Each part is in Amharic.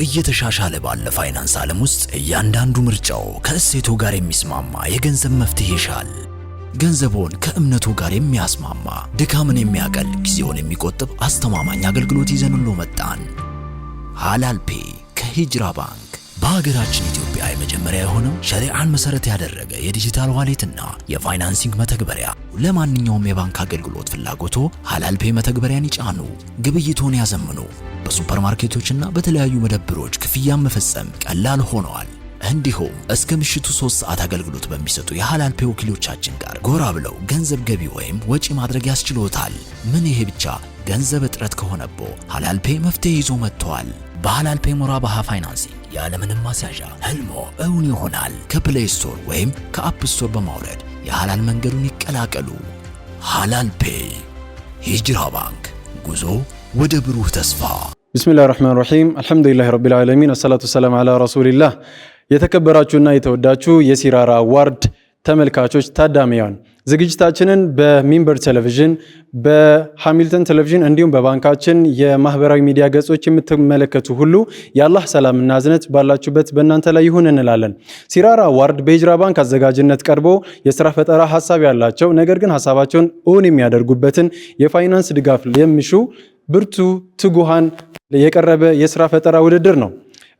እየተሻሻለ ባለ ፋይናንስ ዓለም ውስጥ እያንዳንዱ ምርጫው ከእሴቱ ጋር የሚስማማ የገንዘብ መፍትሄ ይሻል። ገንዘቦን ከእምነቱ ጋር የሚያስማማ ድካምን የሚያቀል ጊዜውን የሚቆጥብ አስተማማኝ አገልግሎት ይዘንሎ መጣን። ሃላል ፔይ ከሂጅራ ባንክ በሀገራችን ኢትዮጵያ የመጀመሪያ የሆነው ሸሪዓን መሰረት ያደረገ የዲጂታል ዋሌትና የፋይናንሲንግ መተግበሪያ። ለማንኛውም የባንክ አገልግሎት ፍላጎቶ ሃላል ፔይ መተግበሪያን ይጫኑ፣ ግብይቶን ያዘምኑ። በሱፐርማርኬቶችና በተለያዩ መደብሮች ክፍያን መፈጸም ቀላል ሆነዋል። እንዲሁም እስከ ምሽቱ 3 ሰዓት አገልግሎት በሚሰጡ የሃላል ፔይ ወኪሎቻችን ጋር ጎራ ብለው ገንዘብ ገቢ ወይም ወጪ ማድረግ ያስችሎታል። ምን ይሄ ብቻ! ገንዘብ እጥረት ከሆነቦ ሃላል ፔይ መፍትሄ ይዞ መጥቷል። በሃላል ፔይ ሙራባሃ ፋይናንሲንግ ያለምንም ማስያዣ ህልሞ እውን ይሆናል። ከፕሌይ ስቶር ወይም ከአፕ ስቶር በማውረድ የሃላል መንገዱን ይቀላቀሉ። ሃላል ፔይ ሂጅራ ባንክ፣ ጉዞ ወደ ብሩህ ተስፋ። ቢስሚላሂ ረህማኒ ረሂም አልሐምዱሊላሂ ረቢል ዓለሚን ወሰላቱ ወሰላሙ ዐላ ረሱሊላህ። የተከበራችሁና የተወዳችሁ የሲራራ አዋርድ ተመልካቾች ታዳሚያን ዝግጅታችንን በሚንበር ቴሌቪዥን በሃሚልተን ቴሌቪዥን እንዲሁም በባንካችን የማህበራዊ ሚዲያ ገጾች የምትመለከቱ ሁሉ የአላህ ሰላምና እዝነት ባላችሁበት በእናንተ ላይ ይሁን እንላለን። ሲራራ አዋርድ በሂጅራ ባንክ አዘጋጅነት ቀርቦ የስራ ፈጠራ ሐሳብ ያላቸው ነገር ግን ሐሳባቸውን እውን የሚያደርጉበትን የፋይናንስ ድጋፍ የሚሹ ብርቱ ትጉሃን የቀረበ የስራ ፈጠራ ውድድር ነው።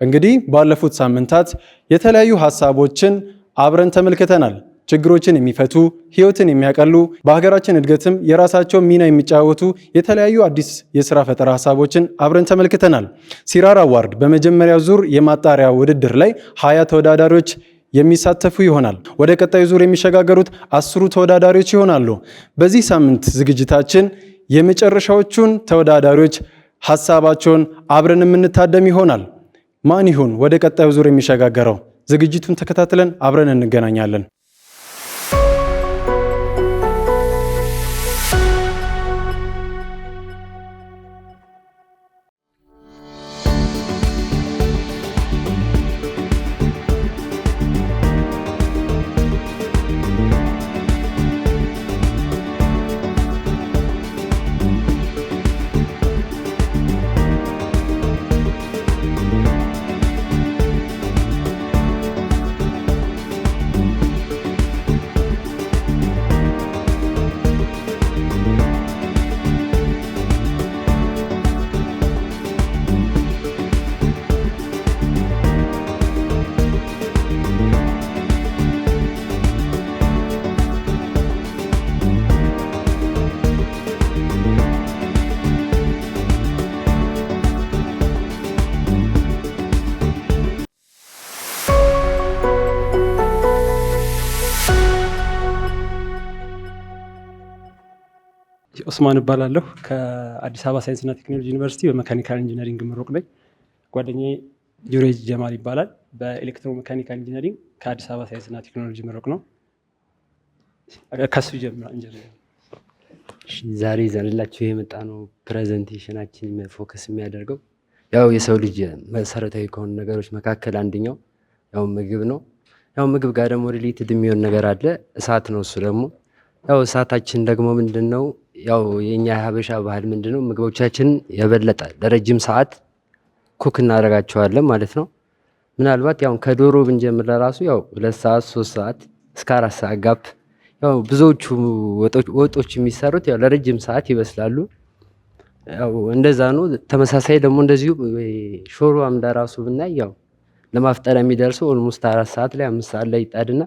እንግዲህ ባለፉት ሳምንታት የተለያዩ ሐሳቦችን አብረን ተመልክተናል። ችግሮችን የሚፈቱ ህይወትን የሚያቀሉ በሀገራችን እድገትም የራሳቸው ሚና የሚጫወቱ የተለያዩ አዲስ የስራ ፈጠራ ሐሳቦችን አብረን ተመልክተናል። ሲራራ አዋርድ በመጀመሪያው ዙር የማጣሪያ ውድድር ላይ 20 ተወዳዳሪዎች የሚሳተፉ ይሆናል። ወደ ቀጣዩ ዙር የሚሸጋገሩት 10 ተወዳዳሪዎች ይሆናሉ። በዚህ ሳምንት ዝግጅታችን የመጨረሻዎቹን ተወዳዳሪዎች ሐሳባቸውን አብረን የምንታደም ይሆናል። ማን ይሁን ወደ ቀጣዩ ዙር የሚሸጋገረው? ዝግጅቱን ተከታትለን አብረን እንገናኛለን። ኡስማን እባላለሁ። ከአዲስ አበባ ሳይንስና ቴክኖሎጂ ዩኒቨርሲቲ በመካኒካል ኢንጂነሪንግ ምሩቅ ነኝ። ጓደኛዬ ጁሬጅ ጀማል ይባላል። በኤሌክትሮ ሜካኒካል ኢንጂነሪንግ ከአዲስ አበባ ሳይንስና ቴክኖሎጂ ምሩቅ ነው። ከሱ ጀምራ ዛሬ ይዘንላችሁ የመጣ ነው ፕሬዘንቴሽናችን ፎከስ የሚያደርገው ያው የሰው ልጅ መሰረታዊ ከሆኑ ነገሮች መካከል አንደኛው ያው ምግብ ነው። ያው ምግብ ጋር ደግሞ ሪሌትድ የሚሆን ነገር አለ፣ እሳት ነው። እሱ ደግሞ ያው እሳታችን ደግሞ ምንድነው? ያው የኛ የሀበሻ ባህል ምንድነው? ምግቦቻችንን የበለጠ ለረጅም ሰዓት ኩክ እናደርጋቸዋለን ማለት ነው። ምናልባት ያው ከዶሮ ብንጀምር ለራሱ ያው 2 ሰዓት 3 ሰዓት እስከ 4 ሰዓት ጋፕ ያው ብዙዎቹ ወጦች የሚሰሩት ያው ለረጅም ሰዓት ይበስላሉ። ያው እንደዛ ነው። ተመሳሳይ ደግሞ እንደዚሁ ሾርባም ለራሱ ብናይ ያው ለማፍጠር የሚደርሰው ኦልሞስት 4 ሰዓት ላይ 5 ሰዓት ላይ ይጣድና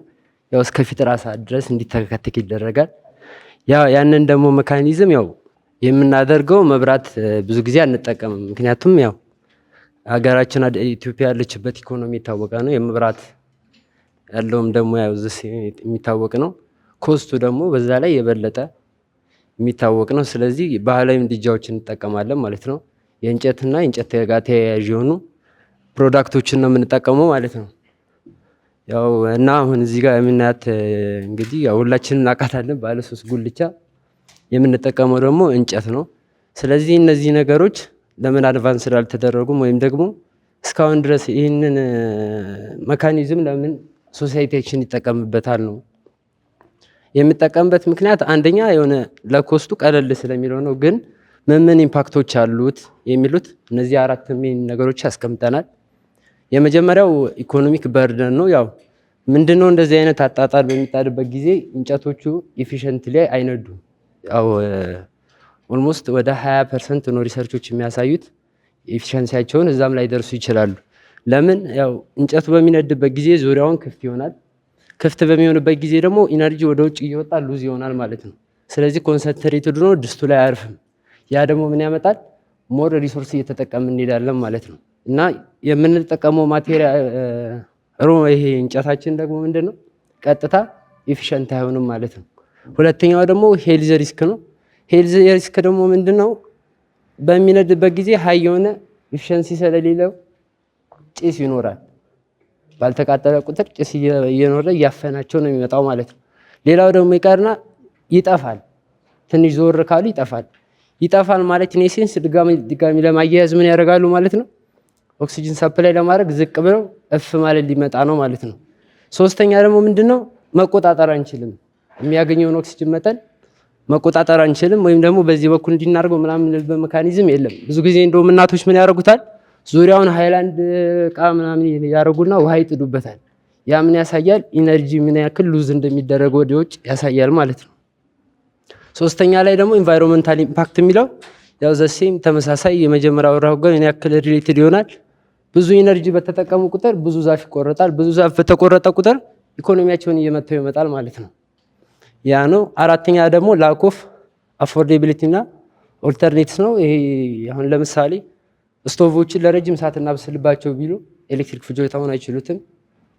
ያው እስከ ፊጥራ ሰዓት ድረስ እንዲተከተክ ይደረጋል። ያንን ደግሞ ሜካኒዝም ያው የምናደርገው መብራት ብዙ ጊዜ አንጠቀምም። ምክንያቱም ያው ሀገራችን ኢትዮጵያ ያለችበት ኢኮኖሚ የታወቀ ነው። የመብራት ያለውም ደግሞ ያው የሚታወቅ ነው። ኮስቱ ደግሞ በዛ ላይ የበለጠ የሚታወቅ ነው። ስለዚህ ባህላዊ ምድጃዎችን እንጠቀማለን ማለት ነው። የእንጨትና የእንጨት ጋር ተያያዥ የሆኑ ፕሮዳክቶችን ነው የምንጠቀመው ማለት ነው። ያው እና አሁን እዚህ ጋር የምናያት እንግዲህ ያው ሁላችንም እናውቃታለን፣ ባለ 3 ጉልቻ። የምንጠቀመው ደግሞ እንጨት ነው። ስለዚህ እነዚህ ነገሮች ለምን አድቫንስ ስላልተደረጉም ወይም ደግሞ እስካሁን ድረስ ይህንን ሜካኒዝም ለምን ሶሳይቲያችን ይጠቀምበታል ነው የሚጠቀምበት ምክንያት አንደኛ የሆነ ለኮስቱ ቀለል ስለሚለው ነው። ግን ምን ኢምፓክቶች አሉት የሚሉት እነዚህ 4 ሜን ነገሮች ያስቀምጠናል። የመጀመሪያው ኢኮኖሚክ በርደን ነው። ያው ምንድነው እንደዚህ አይነት አጣጣል በሚጣድበት ጊዜ እንጨቶቹ ኢፊሸንትሊ አይነዱም። ያው ኦልሞስት ወደ 20% ነው ሪሰርቾች የሚያሳዩት ኤፊሸንሲያቸውን እዛም ላይ ደርሱ ይችላሉ። ለምን? ያው እንጨቱ በሚነድበት ጊዜ ዙሪያውን ክፍት ይሆናል። ክፍት በሚሆንበት ጊዜ ደግሞ ኢነርጂ ወደ ውጭ እየወጣ ሉዝ ይሆናል ማለት ነው። ስለዚህ ኮንሰንትሬትድ ሆኖ ድስቱ ላይ አያርፍም። ያ ደግሞ ምን ያመጣል? ሞር ሪሶርስ እየተጠቀምን እንሄዳለን ማለት ነው። እና የምንጠቀመው ማቴሪያል ይሄ እንጨታችን ደግሞ ምንድነው ቀጥታ ኤፊሸንት አይሆንም ማለት ነው። ሁለተኛው ደግሞ ሄልዝ ሪስክ ነው። ሄልዝ ሪስክ ደግሞ ምንድነው? በሚነድበት ጊዜ ሀይ የሆነ ኤፊሸንሲ ስለሌለው ጭስ ይኖራል። ባልተቃጠለ ቁጥር ጭስ እየኖረ እያፈናቸው ነው የሚመጣው ማለት ነው። ሌላው ደግሞ ይቀርና ይጠፋል። ትንሽ ዞር ካሉ ይጠፋል ማለት ኢኔሴንስ ድጋሚ ለማያያዝ ምን ያደርጋሉ ማለት ነው? ኦክሲጅን ሰፕላይ ለማድረግ ዝቅ ብለው እፍ ማለት ሊመጣ ነው ማለት ነው። ሶስተኛ ደግሞ ምንድነው? መቆጣጠር አንችልም። የሚያገኘውን ኦክሲጅን መጠን መቆጣጠር አንችልም። ወይም ደግሞ በዚህ በኩል እንዲናርገው ምናምን በሜካኒዝም የለም። ብዙ ጊዜ እንደውም እናቶች ምን ያደርጉታል? ዙሪያውን ሃይላንድ እቃ ምናምን ያደርጉና ውሃ ይጥዱበታል። ያ ምን ያሳያል? ኢነርጂ ምን ያክል ሉዝ እንደሚደረግ ወደ ውጭ ያሳያል ማለት ነው። ሶስተኛ ላይ ደግሞ ኢንቫይሮንመንታል ኢምፓክት የሚለው ያው ዘሴም ተመሳሳይ የመጀመሪያው ወራው ጋር ምን ያክል ሪሌትድ ይሆናል። ብዙ ኢነርጂ በተጠቀሙ ቁጥር ብዙ ዛፍ ይቆረጣል። ብዙ ዛፍ በተቆረጠ ቁጥር ኢኮኖሚያቸውን እየመተው ይመጣል ማለት ነው። ያ ነው። አራተኛ ደግሞ ላክ ኦፍ አፎርዴቢሊቲ እና ኦልተርኔቲቭስ ነው። ይሄ አሁን ለምሳሌ ስቶቮችን ለረጅም ሰዓት እናብስልባቸው ቢሉ ኤሌክትሪክ ፍጆታውን አይችሉትም።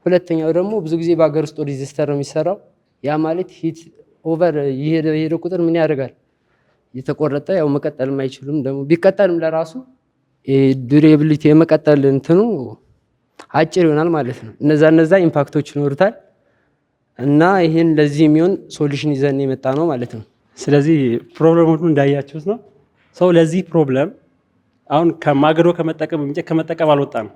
ሁለተኛው ደግሞ ብዙ ጊዜ በሀገር ውስጥ ሬዚስተር ነው የሚሰራው። ያ ማለት ሂት ኦቨር የሄደ ቁጥር ምን ያደርጋል? የተቆረጠ ያው መቀጠልም አይችሉም። ደግሞ ቢቀጠልም ለራሱ ዱሬቢሊቲ የመቀጠል እንትኑ አጭር ይሆናል ማለት ነው። እነዛ ኢምፓክቶች ይኖሩታል እና ይህን ለዚህ የሚሆን ሶሉሽን ይዘን የመጣ ነው ማለት ነው። ስለዚህ ፕሮብለሙን እንዳያችሁት ነው። ሰው ለዚህ ፕሮብለም አሁን ከማገዶ ከመጠቀም እንጨት ከመጠቀም አልወጣም።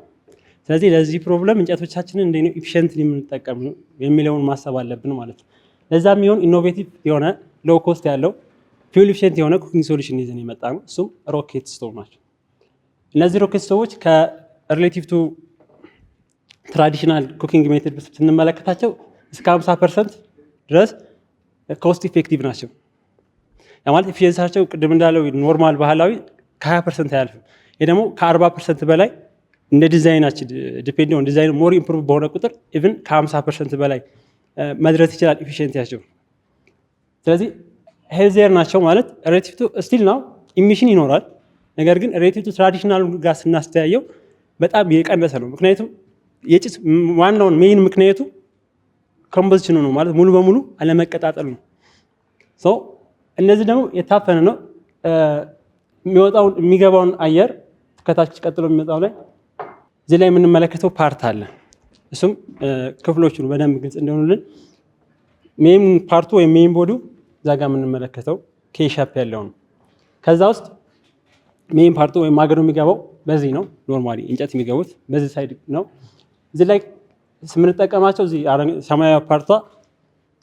ስለዚህ ለዚህ ፕሮብለም እንጨቶቻችንን እንደ ኢፊሽንትሊ የምንጠቀም የሚለውን ማሰብ አለብን ማለት ነው። ለዛ የሚሆን ኢኖቬቲቭ የሆነ ሎው ኮስት ያለው ፊውል ኢፊሽንት የሆነ ኩኪንግ ሶሉሽን ይዘን የመጣ ነው። እሱም ሮኬት ስቶቭ ናቸው። እነዚህ ሮኬት ስቶቮች ከሪሌቲቭ ቱ ትራዲሽናል ኩኪንግ ሜቶድ ስንመለከታቸው እስከ 50% ድረስ ኮስት ኢፌክቲቭ ናቸው። ያ ማለት ኢፊሽንሲያቸው ቅድም እንዳለው ኖርማል ባህላዊ ከ20% አያልፍም። ይሄ ደግሞ ከ40% በላይ እንደ ዲዛይናችን ዲፔንድ ኦን ዲዛይን ሞር ኢምፕሩቭ በሆነ ቁጥር ኢቭን ከ50% በላይ መድረስ ይችላል ኢፊሽንሲያቸው። ስለዚህ ሄልዚየር ናቸው ማለት ሬሌቲቭ ቱ ስቲል ነው ኢሚሽን ይኖራል። ነገር ግን ሬሌቲቭ ቱ ትራዲሽናል ጋር ስናስተያየው በጣም የቀነሰ ነው። ምክንያቱም የጭስ ዋናውን ሜይን ምክንያቱ ኮምፖዚሽኑ ነው ማለት ሙሉ በሙሉ አለመቀጣጠል ነው። ሶ እነዚህ ደግሞ የታፈነ ነው። የሚገባውን አየር ከታች ቀጥሎ የሚመጣው ላይ እዚህ ላይ የምንመለከተው ፓርት አለ። እሱም ክፍሎቹን በደንብ ግልጽ እንደሆኑልን ሜይን ፓርቱ ወይም ሜይን ቦዲው እዛ ጋር የምንመለከተው ኬሻፕ ያለው ነው። ከዛ ውስጥ ሜይን ፓርቱ ወይም ማገዶ የሚገባው በዚህ ነው። ኖርማሊ እንጨት የሚገቡት በዚህ ሳይድ ነው። እዚህ ላይ የምንጠቀማቸው እዚህ ሰማያዊ ፓርቷ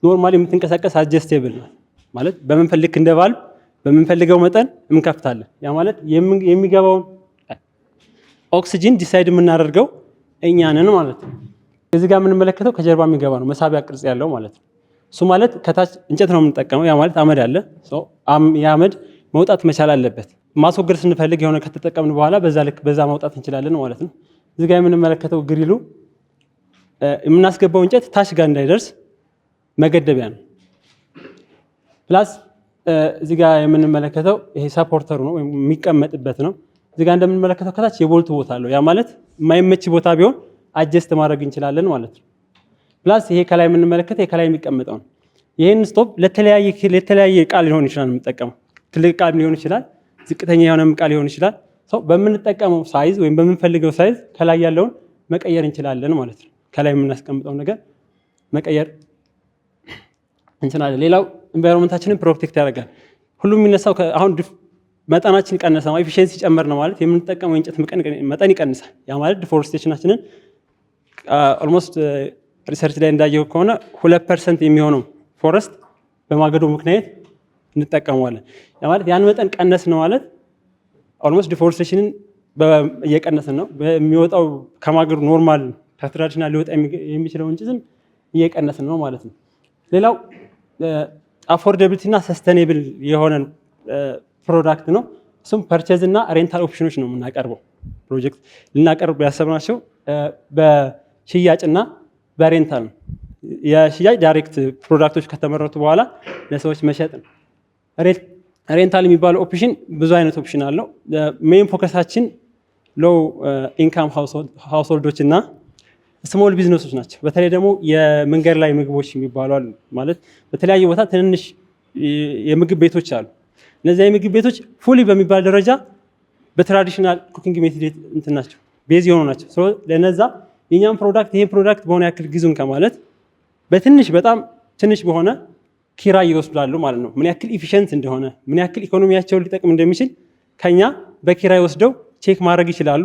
ኖርማሊ የምትንቀሳቀስ አጀስቴብል ነው ማለት በምንፈልግ እንደ ቫልቭ በምንፈልገው መጠን እንከፍታለን። ያ ማለት የሚገባውን ኦክሲጅን ዲሳይድ የምናደርገው እኛ ነን ማለት ነው። እዚህ ጋር የምንመለከተው ከጀርባ የሚገባ ነው፣ መሳቢያ ቅርጽ ያለው ማለት ነው። እሱ ማለት ከታች እንጨት ነው የምንጠቀመው። ያ ማለት አመድ አለ። የአመድ መውጣት መቻል አለበት። ማስወገድ ስንፈልግ የሆነ ከተጠቀምን በኋላ በዛ ልክ በዛ ማውጣት እንችላለን ማለት ነው። እዚህ ጋር የምንመለከተው ግሪሉ የምናስገባው እንጨት ታች ጋር እንዳይደርስ መገደቢያ ነው። ፕላስ እዚህ ጋር የምንመለከተው ይሄ ሰፖርተሩ ነው ወይም የሚቀመጥበት ነው። እዚህ ጋር እንደምንመለከተው ከታች የቦልት ቦታ አለው። ያ ማለት የማይመች ቦታ ቢሆን አጀስት ማድረግ እንችላለን ማለት ነው። ፕላስ ይሄ ከላይ የምንመለከተው ከላይ የሚቀመጠው ነው። ይሄን ስቶቭ ለተለያየ ዕቃ ሊሆን ይችላል የምንጠቀመው። ትልቅ ዕቃ ሊሆን ይችላል፣ ዝቅተኛ የሆነ ዕቃ ሊሆን ይችላል። ሰው በምንጠቀመው ሳይዝ ወይም በምንፈልገው ሳይዝ ከላይ ያለውን መቀየር እንችላለን ማለት ነው። ከላይ የምናስቀምጠው ነገር መቀየር እንችላለን። ሌላው ኢንቫይሮንመንታችንን ፕሮቴክት ያደርጋል። ሁሉም የሚነሳው አሁን መጠናችን ቀነሰ ማለት ኤፊሺየንሲ ጨመር ነው ማለት የምንጠቀመው የእንጨት መጠን ይቀንሳል። ያ ማለት ዲፎሬስቴሽናችንን ኦልሞስት ሪሰርች ላይ እንዳየው ከሆነ 2% የሚሆነው ፎረስት በማገዶ ምክንያት እንጠቀመዋለን። ያ ማለት ያን መጠን ቀነስ ነው ማለት ኦልሞስት ዲፎሬስቴሽንን እየቀነስን ነው። የሚወጣው ከማገሩ ኖርማል ከትራዲሽናል ሊወጣ የሚችለውን ጭዝም እየቀነስን ነው ማለት ነው። ሌላው አፎርደብሊቲ እና ሰስተኔብል የሆነ ፕሮዳክት ነው። እሱም ፐርቼዝ እና ሬንታል ኦፕሽኖች ነው የምናቀርበው። ፕሮጀክት ልናቀርብ ያሰብናቸው በሽያጭና በሬንታል ነው። የሽያጭ ዳይሬክት ፕሮዳክቶች ከተመረቱ በኋላ ለሰዎች መሸጥ ነው። ሬንታል የሚባለው ኦፕሽን ብዙ አይነት ኦፕሽን አለው። ሜን ፎከሳችን ሎው ኢንካም ሃውስሆልዶች እና ስሞል ቢዝነሶች ናቸው። በተለይ ደግሞ የመንገድ ላይ ምግቦች የሚባሉ አሉ። ማለት በተለያየ ቦታ ትንንሽ የምግብ ቤቶች አሉ። እነዚያ የምግብ ቤቶች ፉሊ በሚባል ደረጃ በትራዲሽናል ኩኪንግ ሜቶድ እንትን ናቸው፣ ቤዝ የሆኑ ናቸው። ለነዛ የኛም ፕሮዳክት ይሄ ፕሮዳክት በሆነ ያክል ግዙን ከማለት በትንሽ በጣም ትንሽ በሆነ ኪራይ ይወስዳሉ ማለት ነው። ምን ያክል ኢፊሽንት እንደሆነ ምን ያክል ኢኮኖሚያቸውን ሊጠቅም እንደሚችል ከኛ በኪራይ ወስደው ቼክ ማድረግ ይችላሉ።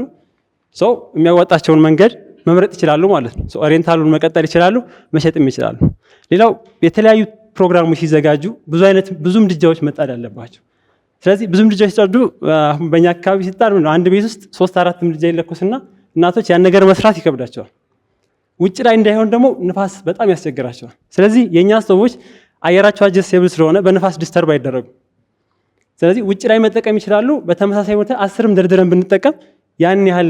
ሰው የሚያዋጣቸውን መንገድ መምረጥ ይችላሉ ማለት ነው። ሬንታሉን መቀጠል ይችላሉ፣ መሸጥም ይችላሉ። ሌላው የተለያዩ ፕሮግራሞች ሲዘጋጁ ብዙ ምድጃዎች መጣድ አለባቸው። ስለዚህ ብዙ ምድጃዎች ሲጣዱ በእኛ አካባቢ ሲጣድ አንድ ቤት ውስጥ 3-4 ምድጃ ይለኩስና እናቶች ያን ነገር መስራት ይከብዳቸዋል። ውጭ ላይ እንዳይሆን ደግሞ ንፋስ በጣም ያስቸግራቸዋል። ስለዚህ የእኛ ሰዎች አየራቸው አጀስቴብል ስለሆነ በንፋስ ዲስተርብ አይደረጉ። ስለዚህ ውጭ ላይ መጠቀም ይችላሉ። በተመሳሳይ ሁኔታ 10 ደርድረን ብንጠቀም ያን ያህል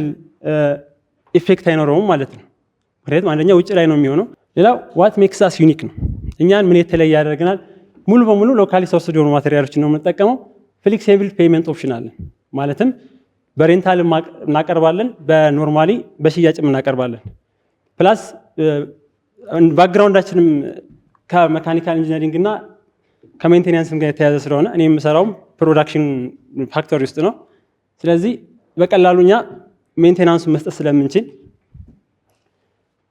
ኢፌክት አይኖረውም ማለት ነው። ምክንያቱም አንደኛ ውጭ ላይ ነው የሚሆነው። ሌላው ዋት ሜክስ አስ ዩኒክ ነው። እኛን ምን የተለየ ያደርገናል? ሙሉ በሙሉ ሎካሊ ሶርስድ የሆኑ ማቴሪያሎችን ነው የምንጠቀመው። ፍሌክሲብል ፔይመንት ኦፕሽን አለን። ማለትም በሬንታል እናቀርባለን፣ በኖርማሊ በሽያጭም እናቀርባለን። ፕላስ ባክግራውንዳችንም ከሜካኒካል ኢንጂነሪንግ እና ከሜንቴናንስም ጋር የተያዘ ስለሆነ እኔ የምሰራውም ፕሮዳክሽን ፋክተሪ ውስጥ ነው። ስለዚህ በቀላሉ እኛ ሜንቴናንሱን መስጠት ስለምንችል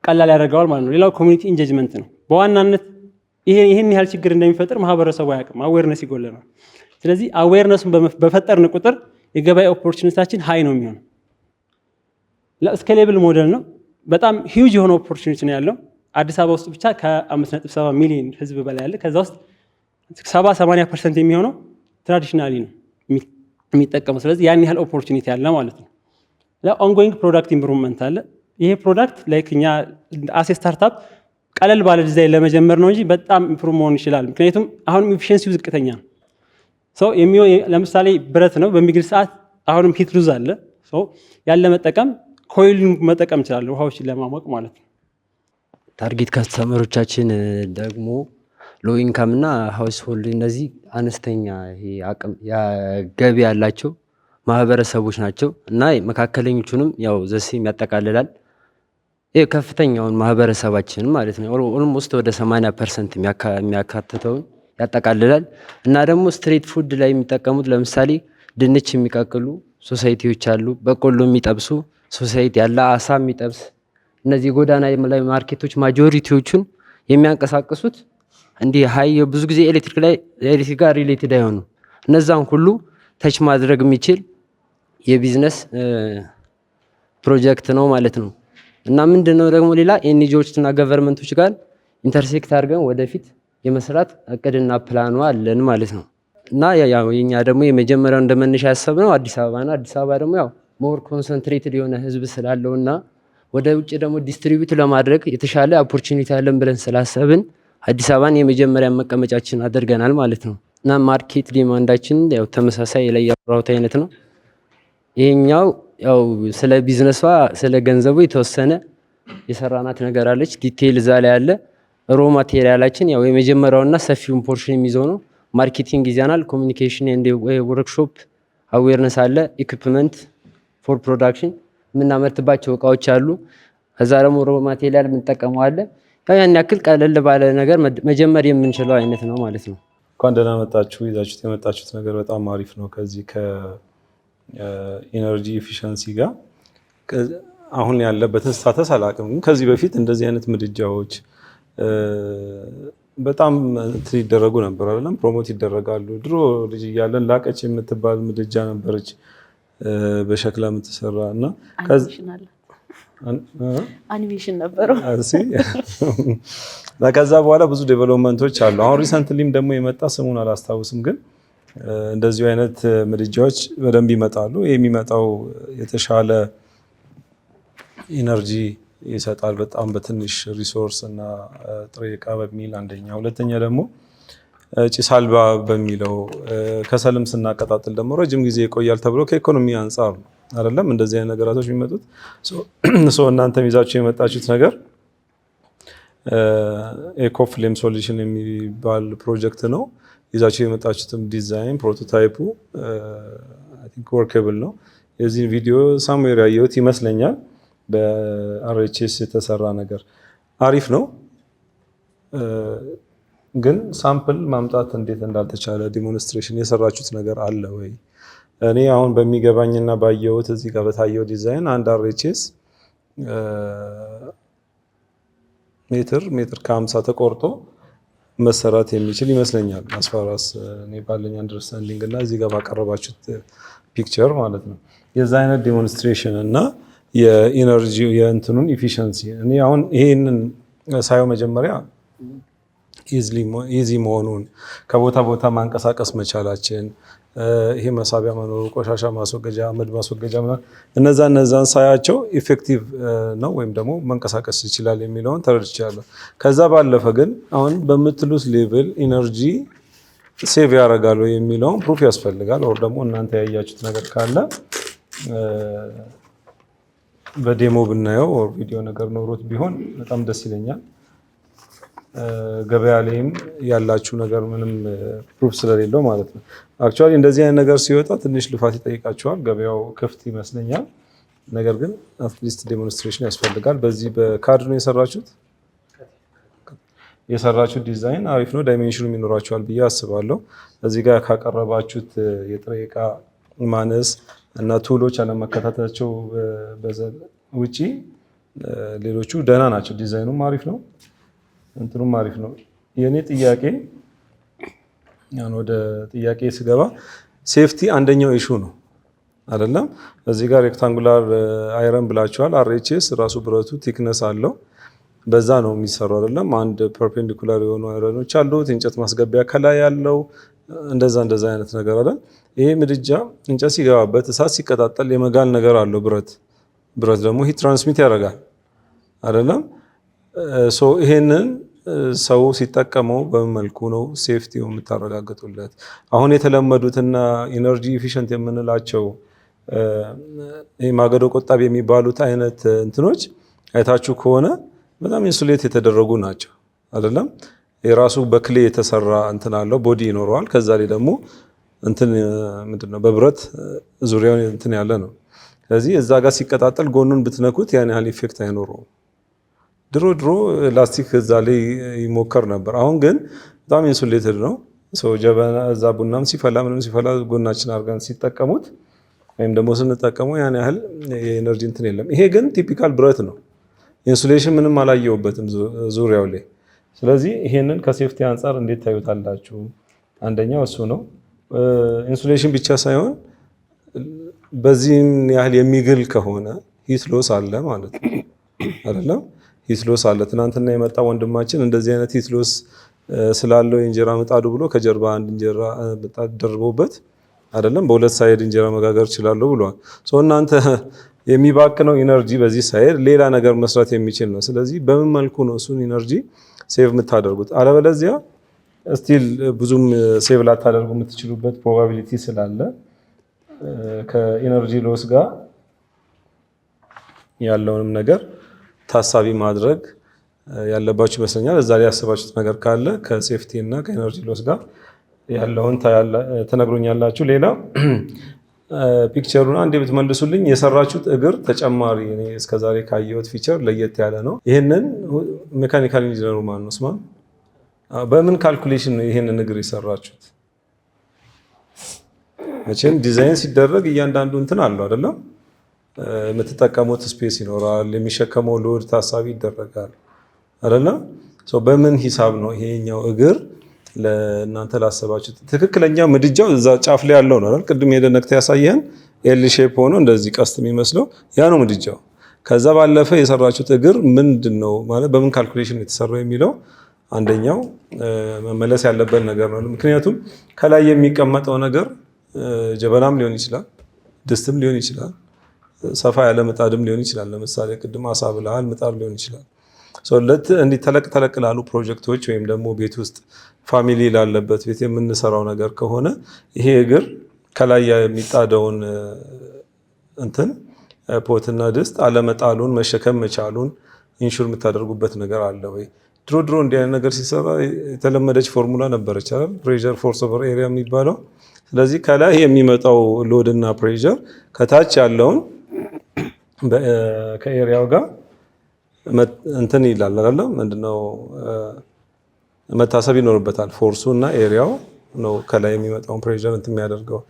ቀላል ያደርገዋል ማለት ነው። ሌላው ኮሚኒቲ ኢንጌጅመንት ነው። በዋናነት ይህን ያህል ችግር እንደሚፈጥር ማህበረሰቡ አያውቅም፣ አዌርነስ ይጎለናል። ስለዚህ አዌርነሱን በፈጠርን ቁጥር የገበያ ኦፖርቹኒቲያችን ሀይ ነው የሚሆነው። ስኬሌብል ሞዴል ነው። በጣም ሂውጅ የሆነ ኦፖርቹኒቲ ነው ያለው። አዲስ አበባ ውስጥ ብቻ ከ5.7 ሚሊዮን ህዝብ በላይ ያለ፣ ከዛ ውስጥ 70-80% የሚሆነው ትራዲሽናሊ ነው የሚጠቀመው። ስለዚህ ያን ያህል ኦፖርቹኒቲ አለ ማለት ነው። ኦንጎይንግ ፕሮዳክት ኢምፕሩቭመንት አለ። ይሄ ፕሮዳክት ላይክ እኛ አሴ ስታርታፕ ቀለል ባለ ዲዛይን ለመጀመር ነው እንጂ በጣም ኢምፕሩቭ መሆን ይችላል። ምክንያቱም አሁንም ኤፊሽንሲው ዝቅተኛ ነው። ለምሳሌ ብረት ነው በሚግል ሰዓት አሁንም ሂት ሉዝ አለ። ያለ መጠቀም ኮይልን መጠቀም ይችላል ውሃዎችን ለማሞቅ ማለት ነው። ታርጌት ካስተመሮቻችን ደግሞ ሎ ኢንካም እና ሃውስሆልድ እነዚህ አነስተኛ አቅም ገቢ ያላቸው ማህበረሰቦች ናቸው እና መካከለኞቹንም ያው ዘሴም ያጠቃልላል። ይህ ከፍተኛውን ማህበረሰባችን ማለት ነው ኦልሞስት ወደ 80% የሚያካትተውን ያጠቃልላል። እና ደግሞ ስትሪት ፉድ ላይ የሚጠቀሙት ለምሳሌ ድንች የሚቀቅሉ ሶሳይቲዎች አሉ፣ በቆሎ የሚጠብሱ ሶሳይቲ ያለ፣ አሳ የሚጠብስ እነዚህ ጎዳና ላይ ማርኬቶች ማጆሪቲዎቹን የሚያንቀሳቅሱት እንዲህ ሀይ ብዙ ጊዜ ኤሌክትሪክ ጋር ሪሌትድ አይሆኑ እነዛን ሁሉ ተች ማድረግ የሚችል የቢዝነስ ፕሮጀክት ነው ማለት ነው። እና ምንድነው ደግሞ ሌላ ኤንጂኦዎች እና ገቨርንመንቶች ጋር ኢንተርሴክት አድርገን ወደፊት የመስራት እቅድና ፕላኑ አለን ማለት ነው። እና ያው የኛ ደግሞ የመጀመሪያው እንደመነሻ ያሰብነው አዲስ አበባ ነው። አዲስ አበባ ደግሞ ያው ሞር ኮንሰንትሬትድ የሆነ ህዝብ ስላለውና ወደ ውጭ ደግሞ ዲስትሪቢዩት ለማድረግ የተሻለ ኦፖርቹኒቲ አለን ብለን ስላሰብን አዲስ አበባን የመጀመሪያ መቀመጫችን አድርገናል ማለት ነው። እና ማርኬት ዲማንዳችን ያው ተመሳሳይ ላይ ያወራሁት አይነት ነው። ይሄኛው ያው ስለ ቢዝነሷ ስለ ገንዘቡ የተወሰነ የሰራናት ነገር አለች። ዲቴይል እዛ ላይ ያለ ሮ ማቴሪያላችን ያው የመጀመሪያውና ሰፊውን ፖርሽን የሚይዘው ነው። ማርኬቲንግ ይዘናል፣ ኮሚኒኬሽን ኤንድ ወርክሾፕ አዌርነስ አለ፣ ኢኩፕመንት ፎር ፕሮዳክሽን የምናመርትባቸው እቃዎች አሉ። ከዛ ደግሞ ሮ ማቴሪያል የምንጠቀመው አለ። ያን ያክል ቀለል ባለ ነገር መጀመር የምንችለው አይነት ነው ማለት ነው። እንኳን ደህና መጣችሁ። ይዛችሁት የመጣችሁት ነገር በጣም አሪፍ ነው። ከዚህ ከኢነርጂ ኤፊሽንሲ ጋር አሁን ያለበትን ስታተስ አላውቅም፣ ግን ከዚህ በፊት እንደዚህ አይነት ምድጃዎች በጣም ይደረጉ ነበር አይደለም? ፕሮሞት ይደረጋሉ። ድሮ ልጅ እያለን ላቀች የምትባል ምድጃ ነበረች በሸክላ የምትሰራ እና አኒሜሽን ነበረው። ከዛ በኋላ ብዙ ዴቨሎፕመንቶች አሉ። አሁን ሪሰንትሊም ደግሞ የመጣ ስሙን አላስታውስም፣ ግን እንደዚሁ አይነት ምድጃዎች በደንብ ይመጣሉ። የሚመጣው የተሻለ ኢነርጂ ይሰጣል በጣም በትንሽ ሪሶርስ እና ጥሬ ዕቃ በሚል አንደኛ፣ ሁለተኛ ደግሞ ጭስ አልባ በሚለው ከሰልም ስናቀጣጥል ደግሞ ረጅም ጊዜ ይቆያል ተብሎ ከኢኮኖሚ አንጻር ነው አይደለም እንደዚህ አይነት ነገራቶች የሚመጡት። እናንተም ይዛችሁ የመጣችሁት ነገር ኤኮ ፍሌም ሶሉሽን የሚባል ፕሮጀክት ነው። ይዛችሁ የመጣችሁትም ዲዛይን ፕሮቶታይፑ አይ ቲንክ ወርኬብል ነው። የዚህን ቪዲዮ ሳምዌር ያየሁት ይመስለኛል። በአርኤችኤስ የተሰራ ነገር አሪፍ ነው፣ ግን ሳምፕል ማምጣት እንዴት እንዳልተቻለ ዲሞንስትሬሽን የሰራችሁት ነገር አለ ወይ? እኔ አሁን በሚገባኝና ባየሁት እዚህ ጋር በታየው ዲዛይን አንድ አርኤችኤስ ሜትር ከ50 ተቆርጦ መሰራት የሚችል ይመስለኛል አስፋራስ እኔ ባለኝ አንደርስታንዲንግ እና እዚህ ጋር ባቀረባችሁት ፒክቸር ማለት ነው። የዛ አይነት ዲሞንስትሬሽን እና የኢነርጂ የእንትኑን ኢፊሸንሲ እኔ አሁን ይሄንን ሳየው መጀመሪያ ኢዚ መሆኑን ከቦታ ቦታ ማንቀሳቀስ መቻላችን ይሄ መሳቢያ መኖሩ ቆሻሻ ማስወገጃ አመድ ማስወገጃ እነዛን ሳያቸው ኢፌክቲቭ ነው ወይም ደግሞ መንቀሳቀስ ይችላል የሚለውን ተረድቻለሁ። ከዛ ባለፈ ግን አሁን በምትሉት ሌቭል ኢነርጂ ሴቭ ያደርጋሉ የሚለውን ፕሩፍ ያስፈልጋል። ኦር ደግሞ እናንተ ያያችሁት ነገር ካለ በዴሞ ብናየው ኦር ቪዲዮ ነገር ኖሮት ቢሆን በጣም ደስ ይለኛል። ገበያ ላይም ያላችሁ ነገር ምንም ፕሩፍ ስለሌለው ማለት ነው። አክቹአሊ እንደዚህ አይነት ነገር ሲወጣ ትንሽ ልፋት ይጠይቃቸዋል። ገበያው ክፍት ይመስለኛል። ነገር ግን አትሊስት ዴሞንስትሬሽን ያስፈልጋል። በዚህ በካርድ ነው የሰራችሁት ዲዛይን አሪፍ ነው። ዳይሜንሽኑም ይኖራችኋል ብዬ አስባለሁ። እዚህ ጋር ካቀረባችሁት የጥሬ ዕቃ ማነስ እና ቱሎች አለመከታተላቸው ውጪ ሌሎቹ ደህና ናቸው። ዲዛይኑም አሪፍ ነው፣ እንትኑም አሪፍ ነው። የኔ ጥያቄ ወደ ጥያቄ ስገባ ሴፍቲ አንደኛው ኢሹ ነው አይደለም? እዚህ ጋር ሬክታንጉላር አይረን ብላችኋል። አርኤችኤስ ራሱ ብረቱ ቲክነስ አለው፣ በዛ ነው የሚሰራው አይደለም? አንድ ፐርፔንዲኩላር የሆኑ አይረኖች አሉት፣ እንጨት ማስገቢያ ከላይ ያለው እንደዛ አይነት ነገር አይደል? ይሄ ምድጃ እንጨት ሲገባበት እሳት ሲቀጣጠል የመጋል ነገር አለው። ብረት ደግሞ ሂት ትራንስሚት ያደርጋል አይደለም? ይሄንን ሰው ሲጠቀመው በምን መልኩ ነው ሴፍቲው የምታረጋግጡለት? አሁን የተለመዱትና ኢነርጂ ኢፊሽንት የምንላቸው ማገዶ ቆጣቢ የሚባሉት አይነት እንትኖች አይታችሁ ከሆነ በጣም ኢንሱሌት የተደረጉ ናቸው አይደለም? የራሱ በክሌ የተሰራ እንትን አለው፣ ቦዲ ይኖረዋል። ከዛ ላይ ደግሞ እንትን ምንድነው በብረት ዙሪያውን እንትን ያለ ነው። ስለዚህ እዛ ጋር ሲቀጣጠል ጎኑን ብትነኩት ያን ያህል ኢፌክት አይኖረውም። ድሮ ላስቲክ እዛ ላይ ይሞከር ነበር። አሁን ግን በጣም ኢንሱሌትድ ነው። ጀበና እዛ ቡናም ሲፈላ ምንም ሲፈላ ጎናችን አድርገን ሲጠቀሙት ወይም ደግሞ ስንጠቀመው ያን ያህል የኤነርጂ እንትን የለም። ይሄ ግን ቲፒካል ብረት ነው። ኢንሱሌሽን ምንም አላየውበትም ዙሪያው ላይ። ስለዚህ ይሄንን ከሴፍቲ አንጻር እንዴት ታዩታላችሁ? አንደኛው እሱ ነው። ኢንሱሌሽን ብቻ ሳይሆን በዚህም ያህል የሚግል ከሆነ ሂት ሎስ አለ ማለት ነው አይደለም? ሂት ሎስ አለ። ትናንትና የመጣ ወንድማችን እንደዚህ አይነት ሂት ሎስ ስላለው የእንጀራ ምጣዱ ብሎ ከጀርባ አንድ እንጀራ ምጣድ ደርቦበት አይደለም በሁለት ሳይድ እንጀራ መጋገር ይችላል ብሏል። እናንተ የሚባክነው ኢነርጂ በዚህ ሳይድ ሌላ ነገር መስራት የሚችል ነው። ስለዚህ በምን መልኩ ነው እሱን ኢነርጂ ሴቭ የምታደርጉት? አለበለዚያ ስቲል ብዙም ሴቭ ላታደርጉ የምትችሉበት ፕሮባቢሊቲ ስላለ ከኢነርጂ ሎስ ጋር ያለውንም ነገር ታሳቢ ማድረግ ያለባችሁ ይመስለኛል። እዛ ላይ ያሰባችሁት ነገር ካለ ከሴፍቲ እና ከኢነርጂ ሎስ ጋር ያለውን ተነግሮኛላችሁ። ሌላ ፒክቸሩን አንዴ ብትመልሱልኝ፣ የሰራችሁት እግር ተጨማሪ እኔ እስከዛሬ ካየሁት ፊቸር ለየት ያለ ነው። ይሄንን ሜካኒካል ኢንጂነሩ ማን ነው? ስማ፣ በምን ካልኩሌሽን ነው ይሄንን እግር የሰራችሁት? መቼም ዲዛይን ሲደረግ እያንዳንዱ እንትን አለው አይደለም? የምትጠቀሙት ስፔስ ይኖራል፣ የሚሸከመው ሎድ ታሳቢ ይደረጋል አይደለም? በምን ሂሳብ ነው ይሄኛው እግር ለእናንተ ላሰባችሁት? ትክክለኛ ምድጃው እዛ ጫፍ ላይ ያለው ነው አይደል? ቅድም የደነክተ ያሳየን ኤል ሼፕ ሆኖ እንደዚህ ቀስት የሚመስለው ያ ነው ምድጃው። ከዛ ባለፈ የሰራችሁት እግር ምንድነው ማለት በምን ካልኩሌሽን የተሰራው የሚለው አንደኛው መመለስ ያለበት ነገር ነው። ምክንያቱም ከላይ የሚቀመጠው ነገር ጀበናም ሊሆን ይችላል፣ ድስትም ሊሆን ይችላል፣ ሰፋ ያለ ምጣድም ሊሆን ይችላል። ለምሳሌ ቅድም አሳ ብለሃል፣ ምጣድ ሊሆን ይችላል። እንዲህ ተለቅ ላሉ ፕሮጀክቶች ወይም ደግሞ ቤት ውስጥ ፋሚሊ ላለበት ቤት የምንሰራው ነገር ከሆነ ይሄ እግር ከላይ የሚጣደውን እንትን ፖትና ድስት አለመጣሉን መሸከም መቻሉን ኢንሹር የምታደርጉበት ነገር አለ ወይ? ድሮ እንዲህ አይነት ነገር ሲሰራ የተለመደች ፎርሙላ ነበረች አይደል? ፕሬሸር ፎርስ ኦቨር ኤሪያ የሚባለው። ስለዚህ ከላይ የሚመጣው ሎድ እና ፕሬሸር ከታች ያለውን ከኤሪያው ጋር እንትን ይላል አይደል? ምንድነው መታሰብ ይኖርበታል። ፎርሱ እና ኤሪያው ነው ከላይ የሚመጣውን ፕሬሸር እንትን የሚያደርገው።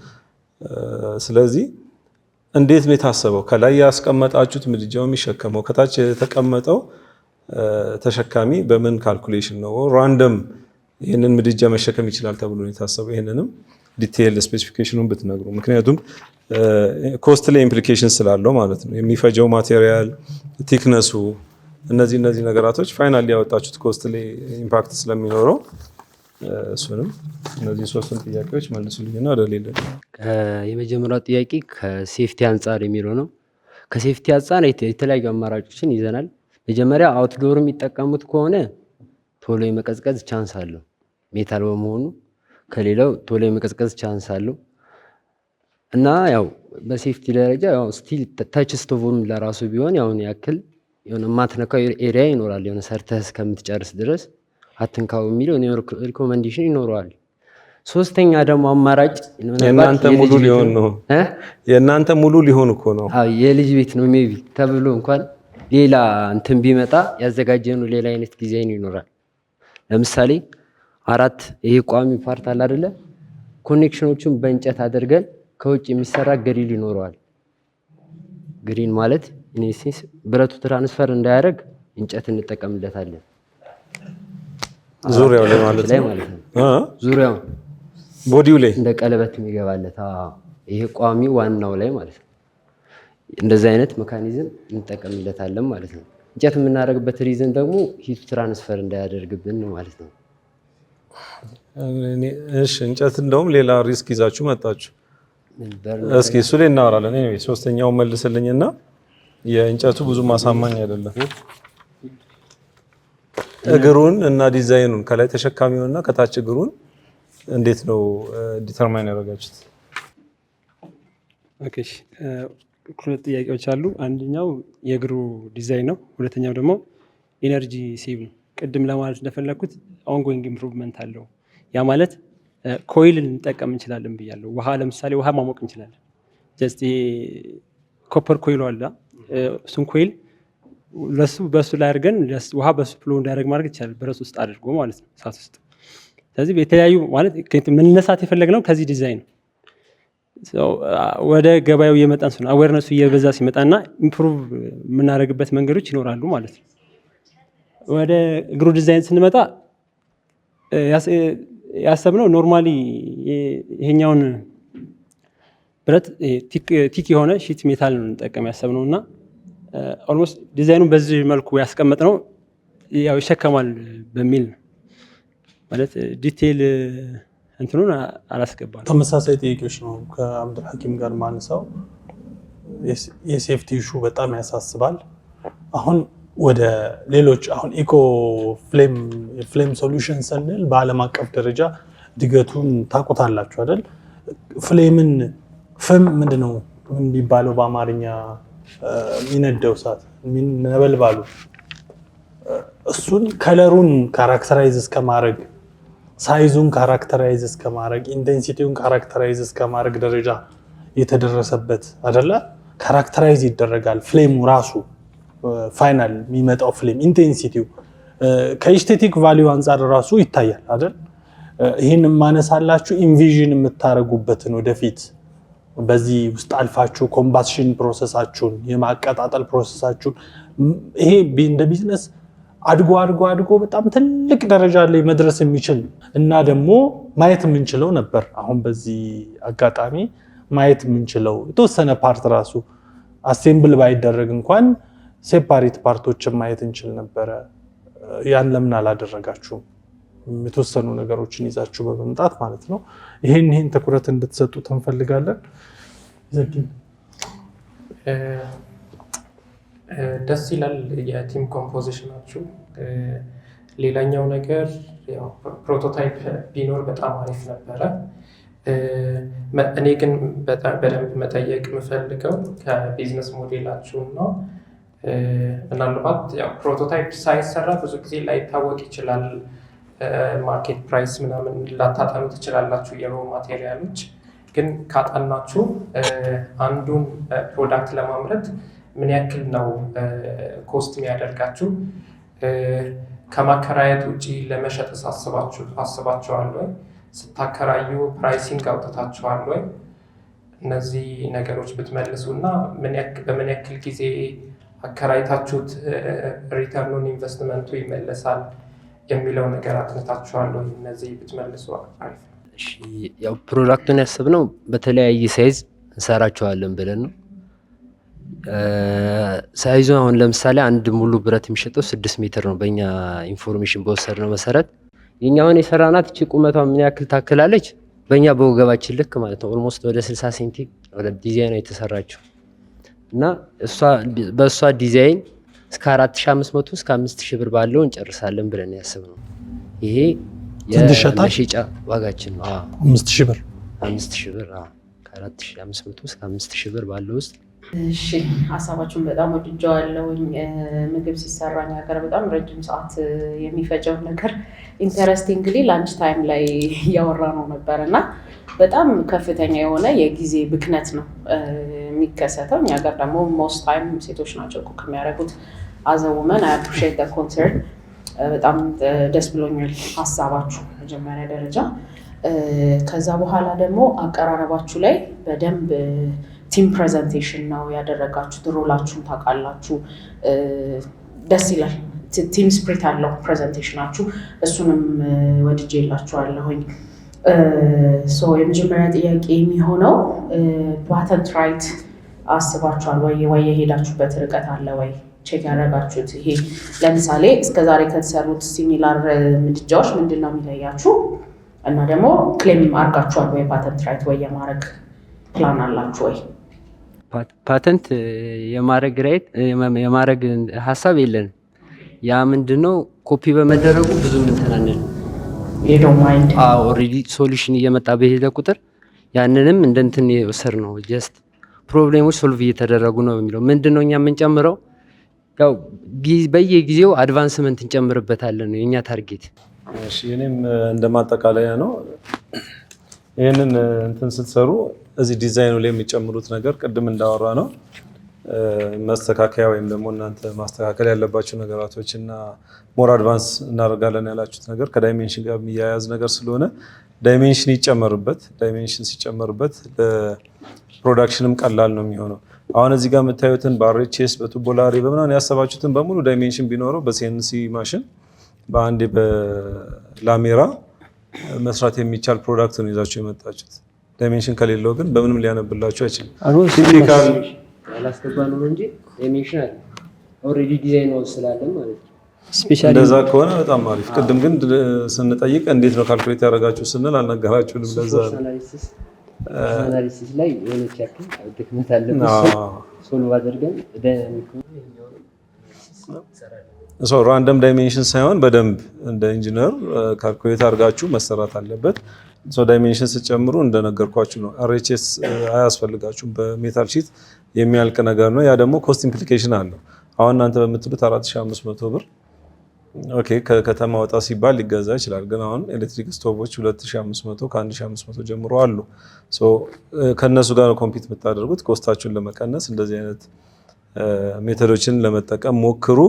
ስለዚህ እንዴት ነው የታሰበው? ከላይ ያስቀመጣችሁት ምድጃው የሚሸከመው ከታች የተቀመጠው ተሸካሚ በምን ካልኩሌሽን ነው? ራንደም ይህንን ምድጃ መሸከም ይችላል ተብሎ ነው የታሰበው? ይህንንም ዲቴይል ስፔሲፊኬሽኑን ብትነግሩ። ምክንያቱም ኮስት ላይ ኢምፕሊኬሽን ስላለው ማለት ነው። የሚፈጀው ማቴሪያል፣ ቲክነሱ፣ እነዚህ ነገራቶች ፋይናል ያወጣችሁት ኮስት ላይ ኢምፓክት ስለሚኖረው እሱንም እነዚህ ሶስቱን ጥያቄዎች መልሱልኝና ወደ ሌላ። የመጀመሪያው ጥያቄ ከሴፍቲ አንጻር የሚለው ነው። ከሴፍቲ አንጻር የተለያዩ አማራጮችን ይዘናል። መጀመሪያ አውትዶር የሚጠቀሙት ከሆነ ቶሎ የመቀዝቀዝ ቻንስ አለው፣ ሜታል በመሆኑ ከሌላው ቶሎ የመቀዝቀዝ ቻንስ አለው እና ያው በሴፍቲ ደረጃ ያው ስቲል ታች ስቶቭም ለራሱ ቢሆን ያውን ያክል የሆነ ማትነካው ኤሪያ ይኖራል። የሆነ ሰርተህ እስከምትጨርስ ድረስ አትንካው የሚለው ሪኮመንዴሽን ይኖረዋል። ሶስተኛ ደግሞ አማራጭ የእናንተ ሙሉ ሊሆን ነው። የእናንተ ሙሉ ሊሆን እኮ ነው። አዎ የልጅ ቤት ነው ሜቢ ተብሎ እንኳን ሌላ እንትን ቢመጣ ያዘጋጀነው ሌላ አይነት ዲዛይን ይኖራል። ለምሳሌ ይሄ ቋሚ ፓርት አለ አይደለ? ኮኔክሽኖቹን በእንጨት አድርገን ከውጭ የሚሰራ ግሪል ይኖረዋል። ግሪል ማለት ኢኔሴንስ ብረቱ ትራንስፈር እንዳያደርግ እንጨት እንጠቀምለታለን። ዙሪያው ላይ ማለት ነው። ዙሪያው ቦዲው ላይ እንደ ቀለበት የሚገባለት ይሄ ቋሚ ዋናው ላይ ማለት ነው። እንደዚህ አይነት ሜካኒዝም እንጠቀምለታለን ማለት ነው። እንጨት የምናደርግበት ሪዝን ደግሞ ሂቱ ትራንስፈር እንዳያደርግብን ነው ማለት ነው። እሺ እንጨት እንደውም ሌላ ሪስክ ይዛችሁ መጣችሁ። እስኪ እሱ ላይ እናወራለን። ሶስተኛው መልስልኝና የእንጨቱ ብዙ ማሳማኝ አይደለም። እግሩን እና ዲዛይኑን ከላይ ተሸካሚውና ከታች እግሩን እንዴት ነው ዲተርማይን ያደረጋችሁት? ኦኬ ሁለት ጥያቄዎች አሉ። አንደኛው የእግሩ ዲዛይን ነው። ሁለተኛው ደግሞ ኢነርጂ ሴቭ ነው። ቅድም ለማለት እንደፈለኩት ኦንጎይንግ ኢምፕሩቭመንት አለው። ያ ማለት ኮይል ልንጠቀም እንችላለን ብያለሁ። ውሃ ለምሳሌ ውሃ ማሞቅ እንችላለን። ጀስት ኮፐር ኮይል አለ። እሱን ኮይል በሱ ላይ አድርገን ውሃ በሱ ፍሎ እንዳያደርግ ማድረግ ይቻላል፣ ብረት ውስጥ አድርጎ ማለት ነው፣ እሳት ውስጥ። ስለዚህ የተለያዩ ማለት መነሳት የፈለግነው ከዚህ ዲዛይን ነው። ወደ ገበያው እየመጣን ሲሆን አዌርነሱ እየበዛ ሲመጣና ኢምፕሩቭ የምናደርግበት መንገዶች ይኖራሉ ማለት ነው። ወደ እግሩ ዲዛይን ስንመጣ ያሰብነው ኖርማሊ ይሄኛውን ብረት ቲክ የሆነ ሺት ሜታል ነው እንጠቀም ያሰብነው እና ኦልሞስት ዲዛይኑን በዚህ መልኩ ያስቀመጥነው ያው ይሸከማል በሚል ማለት ዲቴይል እንትኑን አላስገባንም። ተመሳሳይ ጥያቄዎች ነው ከአብዱል ሐኪም ጋር ማነሳው። የሴፍቲ ኢሹ በጣም ያሳስባል። አሁን ወደ ሌሎች አሁን ኢኮ ፍሌም ሶሉሽን ስንል በዓለም አቀፍ ደረጃ ድገቱን ታውቁታላችሁ አይደል? ፍም ምንድነው የሚባለው በአማርኛ? የሚነደው እሳት ነበልባሉ፣ እሱን ከለሩን ካራክተራይዝ እስከማድረግ፣ ሳይዙን ካራክተራይዝ እስከማድረግ፣ ኢንቴንሲቲውን ካራክተራይዝ እስከማድረግ ደረጃ የተደረሰበት አይደለ? ካራክተራይዝ ይደረጋል። ፍሌሙ ራሱ ፋይናል የሚመጣው ፍሌም ኢንቴንሲቲው ከኤስቴቲክ ቫልዩ አንጻር ራሱ ይታያል አይደል? ይህን ማነሳላችሁ ኢንቪዥን የምታደርጉበትን ወደፊት በዚህ ውስጥ አልፋችሁ ኮምባሽን ፕሮሰሳችሁን የማቀጣጠል ፕሮሰሳችሁን ይሄ እንደ ቢዝነስ አድጎ በጣም ትልቅ ደረጃ ላይ መድረስ የሚችል እና ደግሞ ማየት የምንችለው ነበር። አሁን በዚህ አጋጣሚ ማየት የምንችለው የተወሰነ ፓርት ራሱ አሴምብል ባይደረግ እንኳን ሴፓሬት ፓርቶችን ማየት እንችል ነበረ። ያን ለምን አላደረጋችሁም? የተወሰኑ ነገሮችን ይዛችሁ በመምጣት ማለት ነው። ይሄን ትኩረት እንድትሰጡት እንፈልጋለን። ደስ ይላል የቲም ኮምፖዚሽናችሁ። ሌላኛው ነገር ያው ፕሮቶታይፕ ቢኖር በጣም አሪፍ ነበረ። እኔ ግን በደንብ መጠየቅ የምፈልገው ከቢዝነስ ሞዴላችሁ ነው። ምናልባት ያው ፕሮቶታይፕ ሳይሰራ ብዙ ጊዜ ላይታወቅ ይችላል። ማርኬት ፕራይስ ምናምን ላታጠኑ ትችላላችሁ የሮ ማቴሪያሎች። ግን ካጠናችሁ አንዱን ፕሮዳክት ለማምረት ምን ያክል ነው ኮስት የሚያደርጋችሁ? ከማከራየት ውጪ ለመሸጥ አስባችኋል ወይ? ስታከራዩ ፕራይሲንግ አውጥታችኋል ወይ? እነዚህ ነገሮች ብትመልሱ እና በምን ያክል ጊዜ አከራይታችሁት ሪተርኑን ኢንቨስትመንቱ ይመለሳል የሚለው ነገር አጥንታችኋል ወይ? እነዚህ ብትመልሱ አሪፍ። ያው ፕሮዳክቱን ያሰብነው በተለያየ ሳይዝ እንሰራቸዋለን ብለን ነው። ሳይዙ አሁን ለምሳሌ አንድ ሙሉ ብረት የሚሸጠው 6 ሜትር ነው። በእኛ ኢንፎርሜሽን በወሰድነው መሰረት የኛ አሁን የሰራናት እቺ ቁመቷ ምን ያክል ታክላለች? በእኛ በወገባችን ልክ ማለት ነው። ኦልሞስት ወደ 60 ሴንቲ ወደ ዲዛይኗ የተሰራችው እና በእሷ ዲዛይን እስከ 4500 እስከ 5000 ብር ባለው እንጨርሳለን ብለን ያሰብነው። ይሄ የመሸጫ ዋጋችን ነው። 5000 ብር 5000 ብር ከ4500 እስከ 5000 ብር ባለው ውስጥ። እሺ ሀሳባችሁን በጣም ወድጀዋለሁኝ። ምግብ ሲሰራ እኛ ሀገር በጣም ረጅም ሰዓት የሚፈጀው ነገር ኢንተረስቲንግሊ ላንች ታይም ላይ እያወራ ነው ነበር እና በጣም ከፍተኛ የሆነ የጊዜ ብክነት ነው የሚከሰተው። እኛ ሀገር ደግሞ ሞስት ታይም ሴቶች ናቸው ኩክ የሚያደርጉት። አዘ ውመን አይ አፕሪሺየት ዘ ኮንሰርን። በጣም ደስ ብሎኛል ሀሳባችሁ መጀመሪያ ደረጃ። ከዛ በኋላ ደግሞ አቀራረባችሁ ላይ በደንብ ቲም ፕሬዘንቴሽን ነው ያደረጋችሁት። ሮላችሁን ታውቃላችሁ። ደስ ይላል። ቲም ስፕሪት አለው ፕሬዘንቴሽናችሁ። እሱንም ወድጄ የላችኋለሁኝ። የመጀመሪያ ጥያቄ የሚሆነው ፓተንት ራይት አስባችኋል ወይ? የሄዳችሁበት ርቀት አለ ወይ? ቼክ ያደረጋችሁት? ይሄ ለምሳሌ እስከዛሬ ከተሰሩት ሲሚላር ምድጃዎች ምንድን ነው የሚለያችሁ? እና ደግሞ ክሌም አድርጋችኋል ወይ? ፓተንት ራይት ወይ የማድረግ ፕላን አላችሁ ወይ? ፓተንት የማድረግ ሀሳብ የለንም። ያ ምንድነው ኮፒ በመደረጉ ብዙ ምንተናነን ኦልሬዲ ሶሉሽን እየመጣ በሄደ ቁጥር ያንንም እንደንትን የወሰድ ነው። ጀስት ፕሮብሌሞች ሶልቭ እየተደረጉ ነው የሚለው ምንድነው እኛ የምንጨምረው ያው በየጊዜው አድቫንስመንት እንጨምርበታለን ነው የኛ ታርጌት። እሺ እኔም እንደማጠቃለያ ነው ይሄንን እንትን ስትሰሩ እዚህ ዲዛይኑ ላይ የሚጨምሩት ነገር ቅድም እንዳወራ ነው መስተካከያ ወይም ደግሞ እናንተ ማስተካከል ያለባችሁ ነገራቶች እና ሞር አድቫንስ እናደርጋለን ያላችሁት ነገር ከዳይሜንሽን ጋር የሚያያዝ ነገር ስለሆነ ዳይሜንሽን ይጨመርበት። ዳይሜንሽን ሲጨመርበት ለፕሮዳክሽንም ቀላል ነው የሚሆነው። አሁን እዚህ ጋር የምታዩትን በአርኤችኤስ በቱቦላሪ በምናምን ያሰባችሁትን በሙሉ ዳይሜንሽን ቢኖረው በሲኤንሲ ማሽን በአንዴ በላሜራ መስራት የሚቻል ፕሮዳክት ነው ይዛችሁ የመጣችሁት። ዳይሜንሽን ከሌለው ግን በምንም ሊያነብላችሁ አይችልም። ፊዚካል ያላስገባነው ነው እንጂ ዳይሜንሽን አለ ኦልሬዲ ዲዛይን ነው ስላለ ማለት ነው። ስፔሻሊ እንደዛ ከሆነ በጣም አሪፍ። ቅድም ግን ስንጠይቅ እንዴት ነው ካልኩሌት ያደረጋችሁ ስንል አልነገራችሁንም። ለዛ አናሊሲስ ላይ የሆነች ያክል ዶክመንት አለ ሶልቭ አድርገን ራንደም ዳይሜንሽን ሳይሆን በደንብ እንደ ኢንጂነር ካልኩሌት አድርጋችሁ መሰራት አለበት። ዳይሜንሽን ስጨምሩ እንደነገርኳችሁ ነው። አርኤችኤስ አያስፈልጋችሁም። በሜታል ሺት የሚያልቅ ነገር ነው። ያ ደግሞ ኮስት ኢምፕሊኬሽን አለው። አሁን እናንተ በምትሉት 4500 ብር ኦኬ ከከተማ ወጣ ሲባል ሊገዛ ይችላል። ግን አሁን ኤሌክትሪክ ስቶቮች 2500 ከ1500 ጀምሮ አሉ። ከነሱ ጋር ኮምፒት የምታደርጉት ኮስታችሁን ለመቀነስ እንደዚህ አይነት ሜቶዶችን ለመጠቀም ሞክሩ።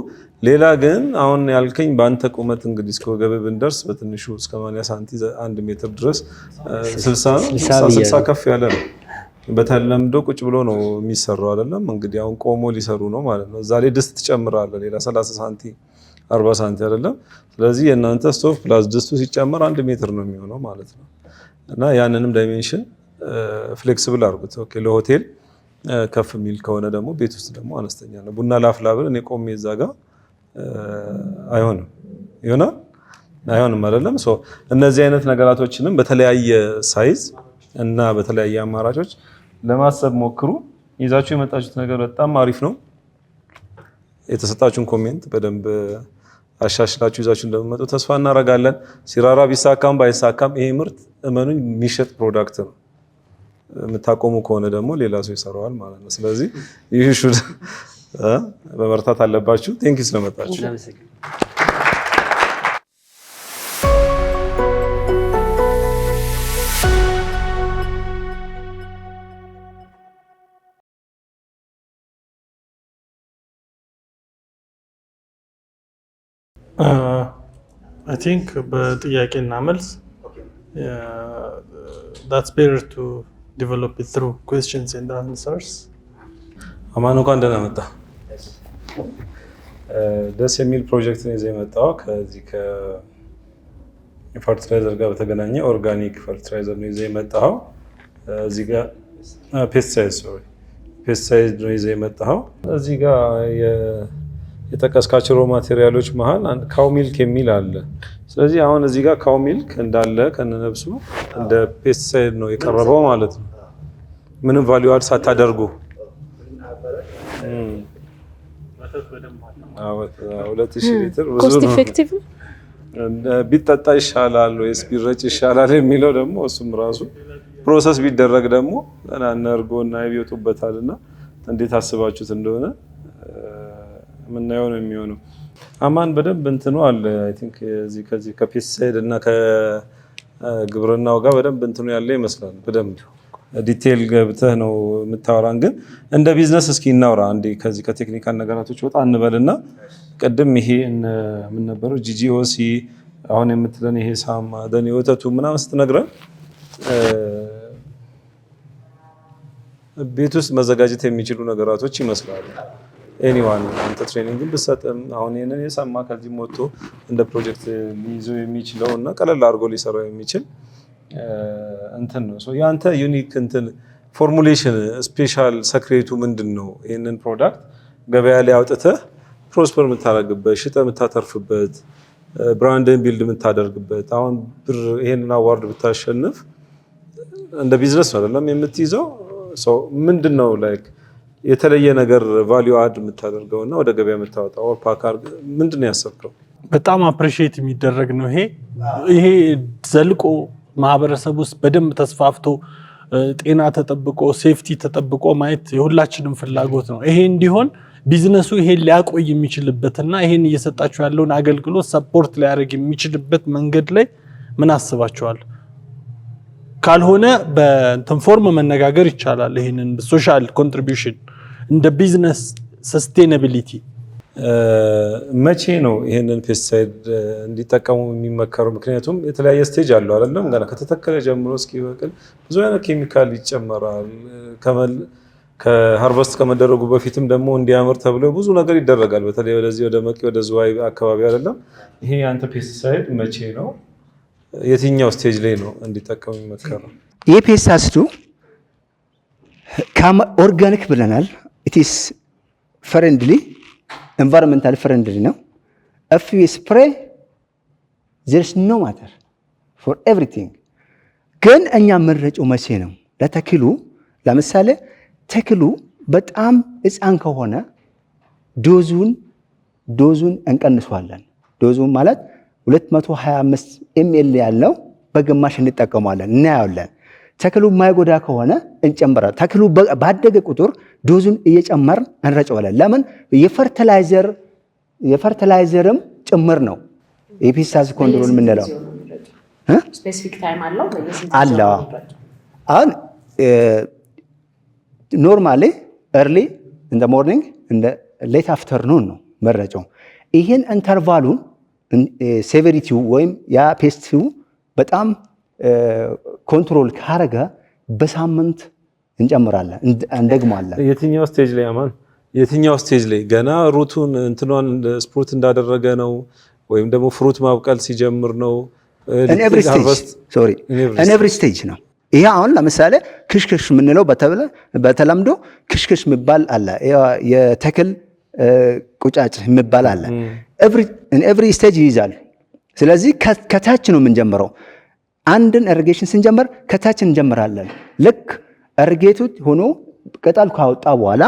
ሌላ ግን አሁን ያልከኝ በአንተ ቁመት እንግዲህ እስከ ወገብ ብንደርስ በትንሹ እስከ 80 ሳንቲ 1 ሜትር ድረስ 60 ከፍ ያለ ነው። በተለምዶ ቁጭ ብሎ ነው የሚሰራው አይደለም። እንግዲህ አሁን ቆሞ ሊሰሩ ነው ማለት ነው። እዛ ላይ ድስት ትጨምራለህ ሌላ 30 ሳንቲ 40 ሳንቲ አይደለም። ስለዚህ የእናንተ ስቶቭ ፕላስ ድስቱ ሲጨመር 1 ሜትር ነው የሚሆነው ማለት ነው። እና ያንንም ዳይሜንሽን ፍሌክሲብል አድርጉት። ኦኬ ለሆቴል ከፍ የሚል ከሆነ ደግሞ ቤት ውስጥ ደግሞ አነስተኛ ነው። ቡና ላፍላ ብል እኔ ቆሜ እዛ ጋር አይሆንም። ይሆናል አይሆንም አይደለም። ሶ እነዚህ አይነት ነገራቶችንም በተለያየ ሳይዝ እና በተለያየ አማራጮች ለማሰብ ሞክሩ። ይዛችሁ የመጣችሁት ነገር በጣም አሪፍ ነው። የተሰጣችሁን ኮሜንት በደንብ አሻሽላችሁ ይዛችሁ እንደምትመጡ ተስፋ እናደርጋለን። ሲራራ ቢሳካም ባይሳካም ይሄ ምርት እመኑኝ የሚሸጥ ፕሮዳክት ነው። የምታቆሙ ከሆነ ደግሞ ሌላ ሰው ይሰራዋል ማለት ነው። ስለዚህ ይህ ሹድ በመርታት አለባችሁ። ቴንኪው ስለመጣችሁ። I think በጥያቄና መልስ that's better to develop it through questions and answers. አማን እንኳን ደህና መጣ። ደስ የሚል ፕሮጀክት ነው ይዘህ የመጣው። ከዚህ ከፈርቲላይዘር ጋር በተገናኘ ኦርጋኒክ ፈርቲላይዘር ነው ይዘህ የመጣው። እዚህ ጋር ፔስቲሳይድ ነው ይዘህ የመጣው። እዚህ ጋር የጠቀስካቸው ሮ ማቴሪያሎች መሃል ካው ሚልክ የሚል አለ። ስለዚህ አሁን እዚህ ጋር ካው ሚልክ እንዳለ ከነነብሱ እንደ ፔስቲሳይድ ነው የቀረበው ማለት ነው። ምንም ቫልዩ አድ ሳታደርጉ 2000 ሊትር ብዙ ነው። ቢጠጣ ይሻላል ወይስ ቢረጭ ይሻላል የሚለው ደግሞ እሱም ራሱ ፕሮሰስ ቢደረግ ደግሞ እርጎና ይወጡበታልና እንዴት አስባችሁት እንደሆነ ምናየው ነው የሚሆነው። አማን በደንብ እንትኑ አለ አይ ቲንክ ከዚህ ከፔስቲሳይድ እና ከግብርናው ጋር በደንብ እንትኑ ያለ ይመስላል። በደንብ ዲቴል ገብተህ ነው የምታወራን። ግን እንደ ቢዝነስ እስኪ እናውራ አንዴ ከዚህ ከቴክኒካል ነገራቶች ወጣ እንበልና ቅድም ይሄ ምን ነበረው ጂጂኦሲ አሁን የምትለን ይሄ ሳማ ደን የወተቱ ምናምን ስትነግረን ቤት ውስጥ መዘጋጀት የሚችሉ ነገራቶች ይመስላሉ። ኤኒዋን አንተ ትሬኒንግ ብትሰጥም አሁን ይሄንን የሰማ ከዚህ ሞቶ እንደ ፕሮጀክት ሊይዘው የሚችለው እና ቀለል አድርጎ ሊሰራው የሚችል እንትን ነው። ሶ ያንተ ዩኒክ እንትን ፎርሙሌሽን ስፔሻል ሰክሬቱ ምንድነው? ይሄንን ፕሮዳክት ገበያ ላይ አውጥተህ ፕሮስፐር የምታደርግበት ሽጠህ የምታተርፍበት ብራንድን ቢልድ የምታደርግበት አሁን ብር ይሄንን አዋርድ ብታሸንፍ እንደ ቢዝነስ ነው አይደለም የምትይዘው። ሶ ምንድነው ላይክ የተለየ ነገር ቫልዩ አድ የምታደርገውና ወደ ገበያ የምታወጣው ኦር ፓክ አድርገህ ምንድነው ያሰብከው? በጣም አፕሪሺየት የሚደረግ ነው ይሄ ዘልቆ ማህበረሰብ ውስጥ በደንብ ተስፋፍቶ ጤና ተጠብቆ ሴፍቲ ተጠብቆ ማየት የሁላችንም ፍላጎት ነው። ይሄ እንዲሆን ቢዝነሱ ይሄን ሊያቆይ የሚችልበትና ይሄን እየሰጣችሁ ያለውን አገልግሎት ሰፖርት ሊያደርግ የሚችልበት መንገድ ላይ ምን አስባችኋል? ካልሆነ በኢንፎርም መነጋገር ይቻላል። ይሄንን ሶሻል ኮንትሪቢዩሽን እንደ ቢዝነስ ሰስቴናቢሊቲ መቼ ነው ይሄንን ፔስቲሳይድ እንዲጠቀሙ የሚመከረው? ምክንያቱም የተለያየ ስቴጅ አለው አይደለም? ገና ከተተከለ ጀምሮ እስኪበቅል ብዙ አይነት ኬሚካል ይጨመራል። ከሃርቨስት ከመደረጉ በፊትም ደግሞ እንዲያምር ተብሎ ብዙ ነገር ይደረጋል። በተለይ ወደዚህ ወደ መቂ ወደ ዝዋይ አካባቢ አይደለም? ይሄ ያንተ ፔስቲሳይድ መቼ ነው የትኛው ስቴጅ ላይ ነው እንዲጠቀሙ የሚመከረው? ይሄ ፔስቲሳይዱ ኦርጋኒክ ብለናል። ኢትስ ፍሬንድሊ environmental friendly ነው። if you spray there is no matter for everything። ግን እኛ መረጨው መቼ ነው? ለተክሉ ለምሳሌ ተክሉ በጣም ሕፃን ከሆነ ዶዙን እንቀንሷለን። ዶዙን ማለት 225 ml ያለው በግማሽ እንጠቀማለን እናያለን። ተክሉ የማይጎዳ ከሆነ እንጨምራለን። ተክሉ ባደገ ቁጥር ዶዙን እየጨመርን እንረጨዋለን። ለምን? የፈርቲላይዘርም ጭምር ነው የፔስቲሳይድ ኮንትሮል የምንለው። ስፔሲፊክ ታይም አለው አለው። አሁን ኖርማሊ ኤርሊ ኢን ዘ ሞርኒንግ እንደ ሌት አፍተርኑን ነው መረጨው። ይሄን ኢንተርቫሉን ሴቨሪቲው ወይም ያ ፔስቲው በጣም ኮንትሮል ካረገ በሳምንት እንጨምራለን እንደግማለን። የትኛው ስቴጅ ላይ አማን? የትኛው ስቴጅ ላይ ገና ሩቱን እንትኗን ስፕሩት እንዳደረገ ነው ወይም ደግሞ ፍሩት ማብቀል ሲጀምር ነው? ኤቭሪ ስቴጅ ነው። ይሄ አሁን ለምሳሌ ክሽክሽ የምንለው በተለምዶ ክሽክሽ የሚባል አለ። የተክል ቁጫጭ የሚባል አለ። ኤቭሪ ስቴጅ ይይዛል። ስለዚህ ከታች ነው የምንጀምረው። አንድን ኢሪጌሽን ስንጀምር ከታች እንጀምራለን። ልክ ኢሪጌቱ ሆኖ ቅጠል ካወጣ በኋላ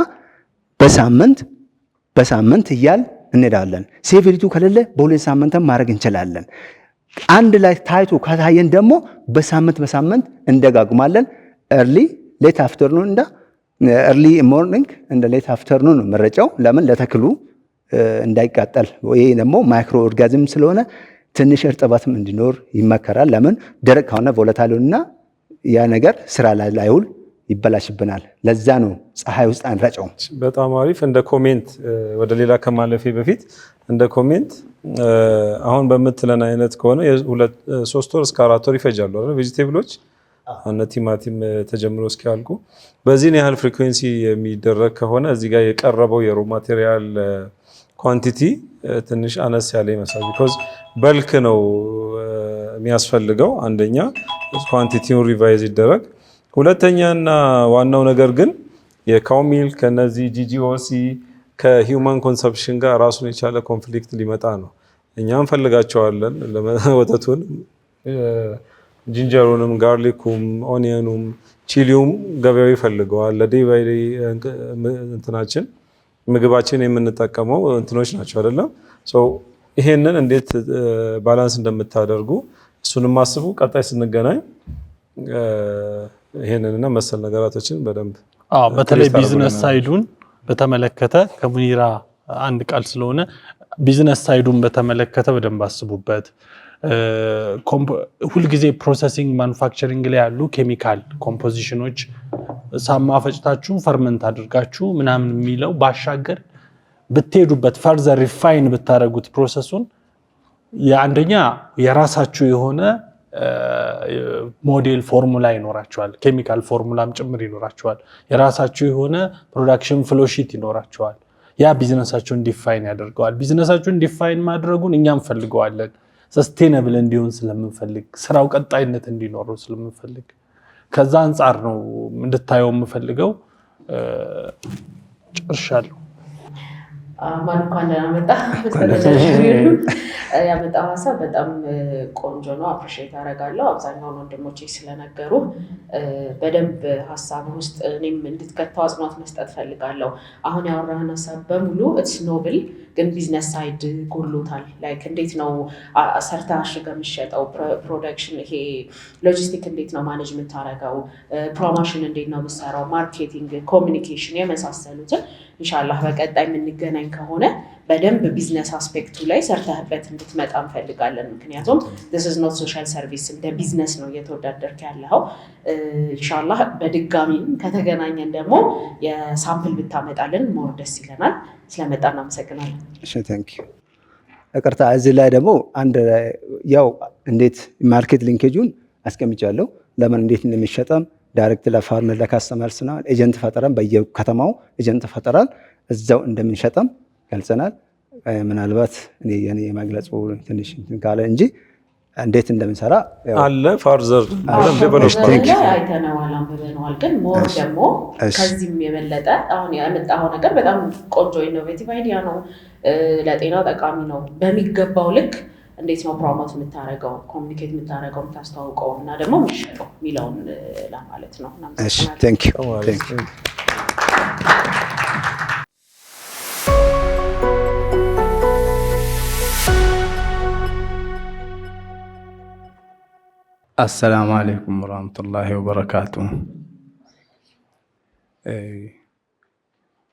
በሳምንት እያል እንሄዳለን። ሴቪሪቱ ከሌለ በ2 ሳምንትም ማድረግ እንችላለን። አንድ ላይ ታይቶ ከታየን ደግሞ በሳምንት እንደጋግማለን። ኤርሊ ሌት አፍተርኑን እንደ ኤርሊ ሞርኒንግ እንደ ሌት አፍተርኑን ነው መረጫው። ለምን ለተክሉ እንዳይቃጠል። ይሄ ደግሞ ማይክሮ ኦርጋዝም ስለሆነ ትንሽ እርጥበትም እንዲኖር ይመከራል። ለምን ደረቅ ከሆነ ቮለታይልና ያ ነገር ስራ ላይ ላይውል ይበላሽብናል። ለዛ ነው ፀሐይ ውስጥ አንረጨው። በጣም አሪፍ። እንደ ኮሜንት ወደ ሌላ ከማለፌ በፊት እንደ ኮሜንት አሁን በምትለን አይነት ከሆነ 3 ወር እስከ 4 ወር ይፈጃሉ አይደል? ቬጂቴብሎች እነ ቲማቲም ተጀምሮ እስኪያልቁ በዚህን ያህል ፍሪኩዌንሲ የሚደረግ ከሆነ እዚህ ጋር የቀረበው የሮ ማቴሪያል ኳንቲቲ ትንሽ አነስ ያለ ይመስላል። ቢኮዝ በልክ ነው የሚያስፈልገው። አንደኛ ኳንቲቲውን ሪቫይዝ ይደረግ። ሁለተኛና ዋናው ነገር ግን የካው ሚልክ ከነዚህ ጂጂኦሲ ከሂውማን ኮንሰፕሽን ጋር ራሱን የቻለ ኮንፍሊክት ሊመጣ ነው። እኛ እንፈልጋቸዋለን፣ ወተቱን፣ ጂንጀሩንም፣ ጋርሊኩም፣ ኦኒየኑም፣ ቺሊውም ገበያው ይፈልገዋል። ለዴይ ባይ ዴይ እንትናችን ምግባችን የምንጠቀመው እንትኖች ናቸው አይደለም? ይሄንን እንዴት ባላንስ እንደምታደርጉ እሱንም አስቡ። ቀጣይ ስንገናኝ ይሄንንና መሰል ነገራቶችን በደንብ በተለይ ቢዝነስ ሳይዱን በተመለከተ ከሙኒራ አንድ ቃል ስለሆነ ቢዝነስ ሳይዱን በተመለከተ በደንብ አስቡበት። ሁልጊዜ ፕሮሰሲንግ ማኑፋክቸሪንግ ላይ ያሉ ኬሚካል ኮምፖዚሽኖች ሳማ ፈጭታችሁ ፈርመንት አድርጋችሁ ምናምን የሚለው ባሻገር ብትሄዱበት ፈርዘር ሪፋይን ብታደርጉት ፕሮሰሱን የአንደኛ የራሳችሁ የሆነ ሞዴል ፎርሙላ ይኖራቸዋል። ኬሚካል ፎርሙላም ጭምር ይኖራቸዋል። የራሳችሁ የሆነ ፕሮዳክሽን ፍሎሺት ይኖራቸዋል። ያ ቢዝነሳችሁን ዲፋይን ያደርገዋል። ቢዝነሳችሁን ዲፋይን ማድረጉን እኛም ፈልገዋለን። ሰስቴነብል እንዲሆን ስለምንፈልግ፣ ስራው ቀጣይነት እንዲኖረው ስለምንፈልግ ከዛ አንጻር ነው እንድታየው የምፈልገው። ጨርሻለሁ። ማን እንኳን ደህና መጣ። ያመጣው ሀሳብ በጣም ቆንጆ ነው። አፕሪሼት አደርጋለሁ። አብዛኛውን ወንድሞቼ ስለነገሩ በደንብ ሀሳብ ውስጥ እኔም እንድትከተው አጽንኦት መስጠት ፈልጋለሁ። አሁን ያወራህን ሀሳብ በሙሉ ኢትስ ኖብል፣ ግን ቢዝነስ ሳይድ ጎሎታል። ላይክ እንዴት ነው ሰርታ አሽገህ የምትሸጠው? ፕሮዳክሽን ይሄ ሎጂስቲክ እንዴት ነው ማኔጅ የምታደርገው? ፕሮሞሽን እንዴት ነው የምትሰራው? ማርኬቲንግ፣ ኮሚኒኬሽን የመሳሰሉትን ኢንሻላህ በቀጣይ የምንገናኝ ከሆነ በደንብ ቢዝነስ አስፔክቱ ላይ ሰርተህበት እንድትመጣ እንፈልጋለን። ምክንያቱም this is not social service፣ እንደ ቢዝነስ ነው እየተወዳደርክ ያለኸው። ኢንሻላህ በድጋሚ ከተገናኘን ደግሞ የሳምፕል ብታመጣልን ሞር ደስ ይለናል። ስለመጣ እናመሰግናለን። እሺ ታንክ ዩ። እቅርታ እዚህ ላይ ደግሞ አንድ ያው እንዴት ማርኬት ሊንኬጁን አስቀምጫለሁ። ለምን እንዴት እንደሚሸጠም ዳይሬክት ለፋርመር ለካስተመርስ ነው። ኤጀንት ፈጠረን በየከተማው ኤጀንት ፈጠራል እዛው እንደምንሸጠም ገልጸናል። ምናልባት እኔ የማግለጹ ትንሽ እንትን ካለ እንጂ እንዴት እንደምንሰራ አለ ፋርዘር አይተነዋል፣ አንብበነዋል። ግን ሞር ደግሞ ከዚህም የበለጠ አሁን ያመጣኸው ነገር በጣም ቆንጆ ኢኖቬቲቭ አይዲያ ነው፣ ለጤና ጠቃሚ ነው። በሚገባው ልክ እንዴት ነው ፕሮሞት የምታደርገው፣ ኮሚኒኬት የምታደርገው፣ የምታስተዋውቀው እና ደግሞ የሚሸጠው የሚለውን ለማለት ነው። ቴንክ ዩ። አሰላሙ አለይኩም ወራህመቱላሂ ወበረካቱ።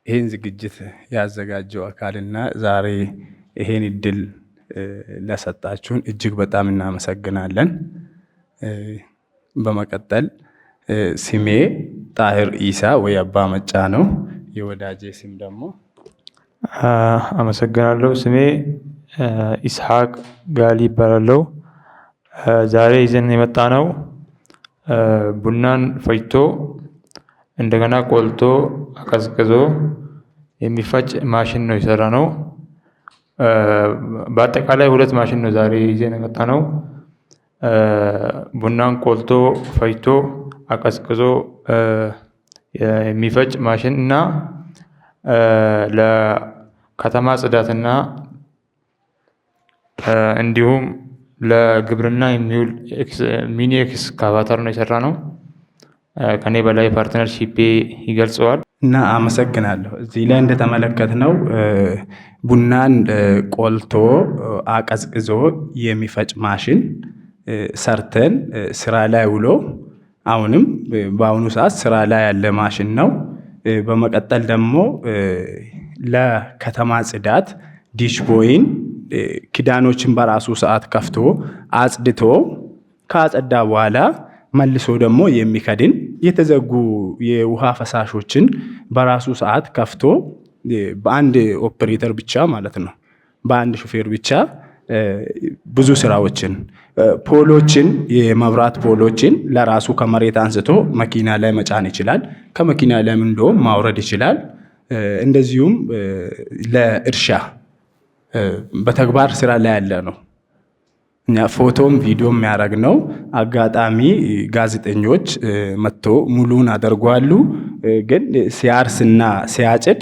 ይህን ዝግጅት ያዘጋጀው አካልና ዛሬ ይሄን እድል ለሰጣችሁን እጅግ በጣም እናመሰግናለን። በመቀጠል ስሜ ጣሂር ኢሳ ወይ አባ መጫ ነው። የወዳጄ ስም ደግሞ አመሰግናለሁ። ስሜ ኢስሐቅ ጋሊ ይባላለው። ዛሬ ይዘን የመጣ ነው ቡናን ፈጭቶ እንደገና ቆልቶ አቀዝቅዞ የሚፈጭ ማሽን ነው የሰራ ነው። በአጠቃላይ 2 ማሽን ነው ዛሬ ይዘን የመጣ ነው። ቡናን ቆልቶ ፈጭቶ አቀዝቅዞ የሚፈጭ ማሽን እና ለከተማ ጽዳትና እንዲሁም ለግብርና የሚውል ሚኒ ኤክስካቫተር ነው የሰራ ነው። ከኔ በላይ ፓርትነርሺፕ ይገልጸዋል። እና አመሰግናለሁ። እዚህ ላይ እንደተመለከትነው ቡናን ቆልቶ አቀዝቅዞ የሚፈጭ ማሽን ሰርተን ስራ ላይ ውሎ አሁንም በአሁኑ ሰዓት ስራ ላይ ያለ ማሽን ነው። በመቀጠል ደግሞ ለከተማ ጽዳት ዲሽ ቦይን ክዳኖችን በራሱ ሰዓት ከፍቶ አጽድቶ ካጸዳ በኋላ መልሶ ደግሞ የሚከድን የተዘጉ የውሃ ፈሳሾችን በራሱ ሰዓት ከፍቶ በአንድ ኦፕሬተር ብቻ ማለት ነው፣ በአንድ ሹፌር ብቻ ብዙ ስራዎችን ፖሎችን፣ የመብራት ፖሎችን ለራሱ ከመሬት አንስቶ መኪና ላይ መጫን ይችላል። ከመኪና ላይ እንደውም ማውረድ ይችላል። እንደዚሁም ለእርሻ በተግባር ስራ ላይ ያለ ነው። እኛ ፎቶም ቪዲዮ የሚያደርግ ነው። አጋጣሚ ጋዜጠኞች መጥቶ ሙሉን አደርጓሉ። ግን ሲያርስና ሲያጭድ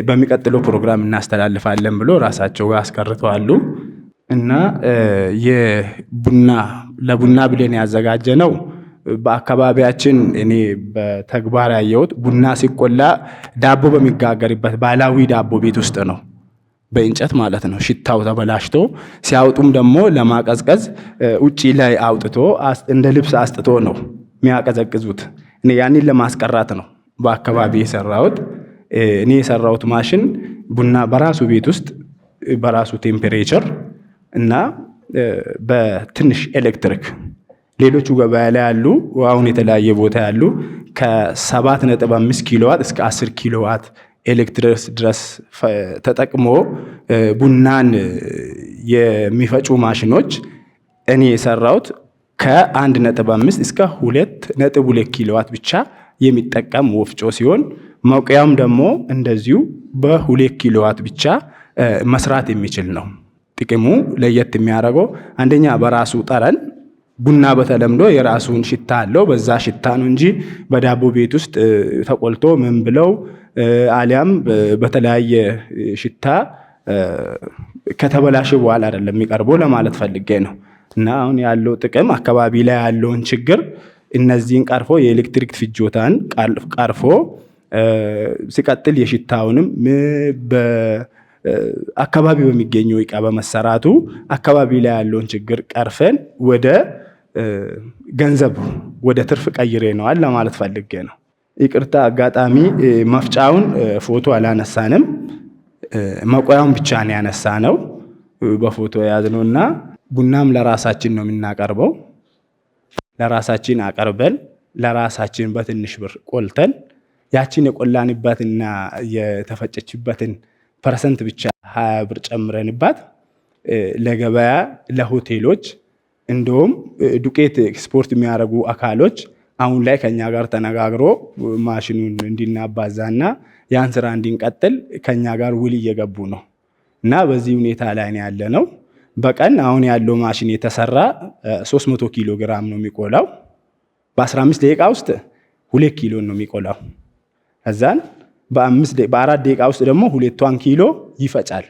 በሚቀጥለው ፕሮግራም እናስተላልፋለን ብሎ ራሳቸው ጋር አስቀርተዋሉ። እና ለቡና ብለን ያዘጋጀ ነው። በአካባቢያችን እኔ በተግባር ያየሁት ቡና ሲቆላ ዳቦ በሚጋገርበት ባህላዊ ዳቦ ቤት ውስጥ ነው፣ በእንጨት ማለት ነው። ሽታው ተበላሽቶ ሲያወጡም ደግሞ ለማቀዝቀዝ ውጪ ላይ አውጥቶ እንደ ልብስ አስጥቶ ነው የሚያቀዘቅዙት። እኔ ያንን ለማስቀራት ነው በአካባቢ የሰራሁት። እኔ የሰራሁት ማሽን ቡና በራሱ ቤት ውስጥ በራሱ ቴምፕሬቸር እና በትንሽ ኤሌክትሪክ፣ ሌሎቹ ገበያ ላይ ያሉ አሁን የተለያየ ቦታ ያሉ ከ7.5 ኪሎዋት እስከ 10 ኪሎዋት ኤሌክትሪክ ድረስ ተጠቅሞ ቡናን የሚፈጩ ማሽኖች እኔ የሰራሁት ከ1.5 እስከ 2.2 ኪሎዋት ብቻ የሚጠቀም ወፍጮ ሲሆን መውቂያም ደግሞ እንደዚሁ በ2 ኪሎዋት ብቻ መስራት የሚችል ነው። ጥቅሙ ለየት የሚያደርገው አንደኛ በራሱ ጠረን፣ ቡና በተለምዶ የራሱን ሽታ አለው። በዛ ሽታ ነው እንጂ በዳቦ ቤት ውስጥ ተቆልቶ ምን ብለው አሊያም በተለያየ ሽታ ከተበላሸ በኋላ አይደለም የሚቀርበው ለማለት ፈልጌ ነው። እና አሁን ያለው ጥቅም አካባቢ ላይ ያለውን ችግር እነዚህን ቀርፎ የኤሌክትሪክ ፍጆታን ቀርፎ ሲቀጥል የሽታውንም አካባቢ በሚገኘው እቃ በመሰራቱ አካባቢ ላይ ያለውን ችግር ቀርፈን ወደ ገንዘብ ወደ ትርፍ ቀይረነዋል ለማለት ፈልጌ ነው። ይቅርታ አጋጣሚ መፍጫውን ፎቶ አላነሳንም፣ መቆያውን ብቻ ነው ያነሳነው በፎቶ የያዝነውና ቡናም ለራሳችን ነው የምናቀርበው። ለራሳችን አቀርበን ለራሳችን በትንሽ ብር ቆልተን ያችን የቆላንበትና የተፈጨችበትን ፐርሰንት ብቻ 20 ብር ጨምረንባት ለገበያ ለሆቴሎች እንደውም ዱቄት ኤክስፖርት የሚያደርጉ አካሎች አሁን ላይ ከኛ ጋር ተነጋግሮ ማሽኑን እንድናባዛና ያን ስራ እንድንቀጥል ከኛ ጋር ውል እየገቡ ነው እና በዚህ ሁኔታ ላይ ነው ያለ ነው። በቀን አሁን ያለው ማሽን የተሰራ 300 ኪሎ ግራም ነው የሚቆላው። በ15 ደቂቃ ውስጥ 2 ኪሎ ነው የሚቆላው። ከዛን በ4 ደቂቃ ውስጥ ደግሞ 2 ኪሎ ይፈጫል።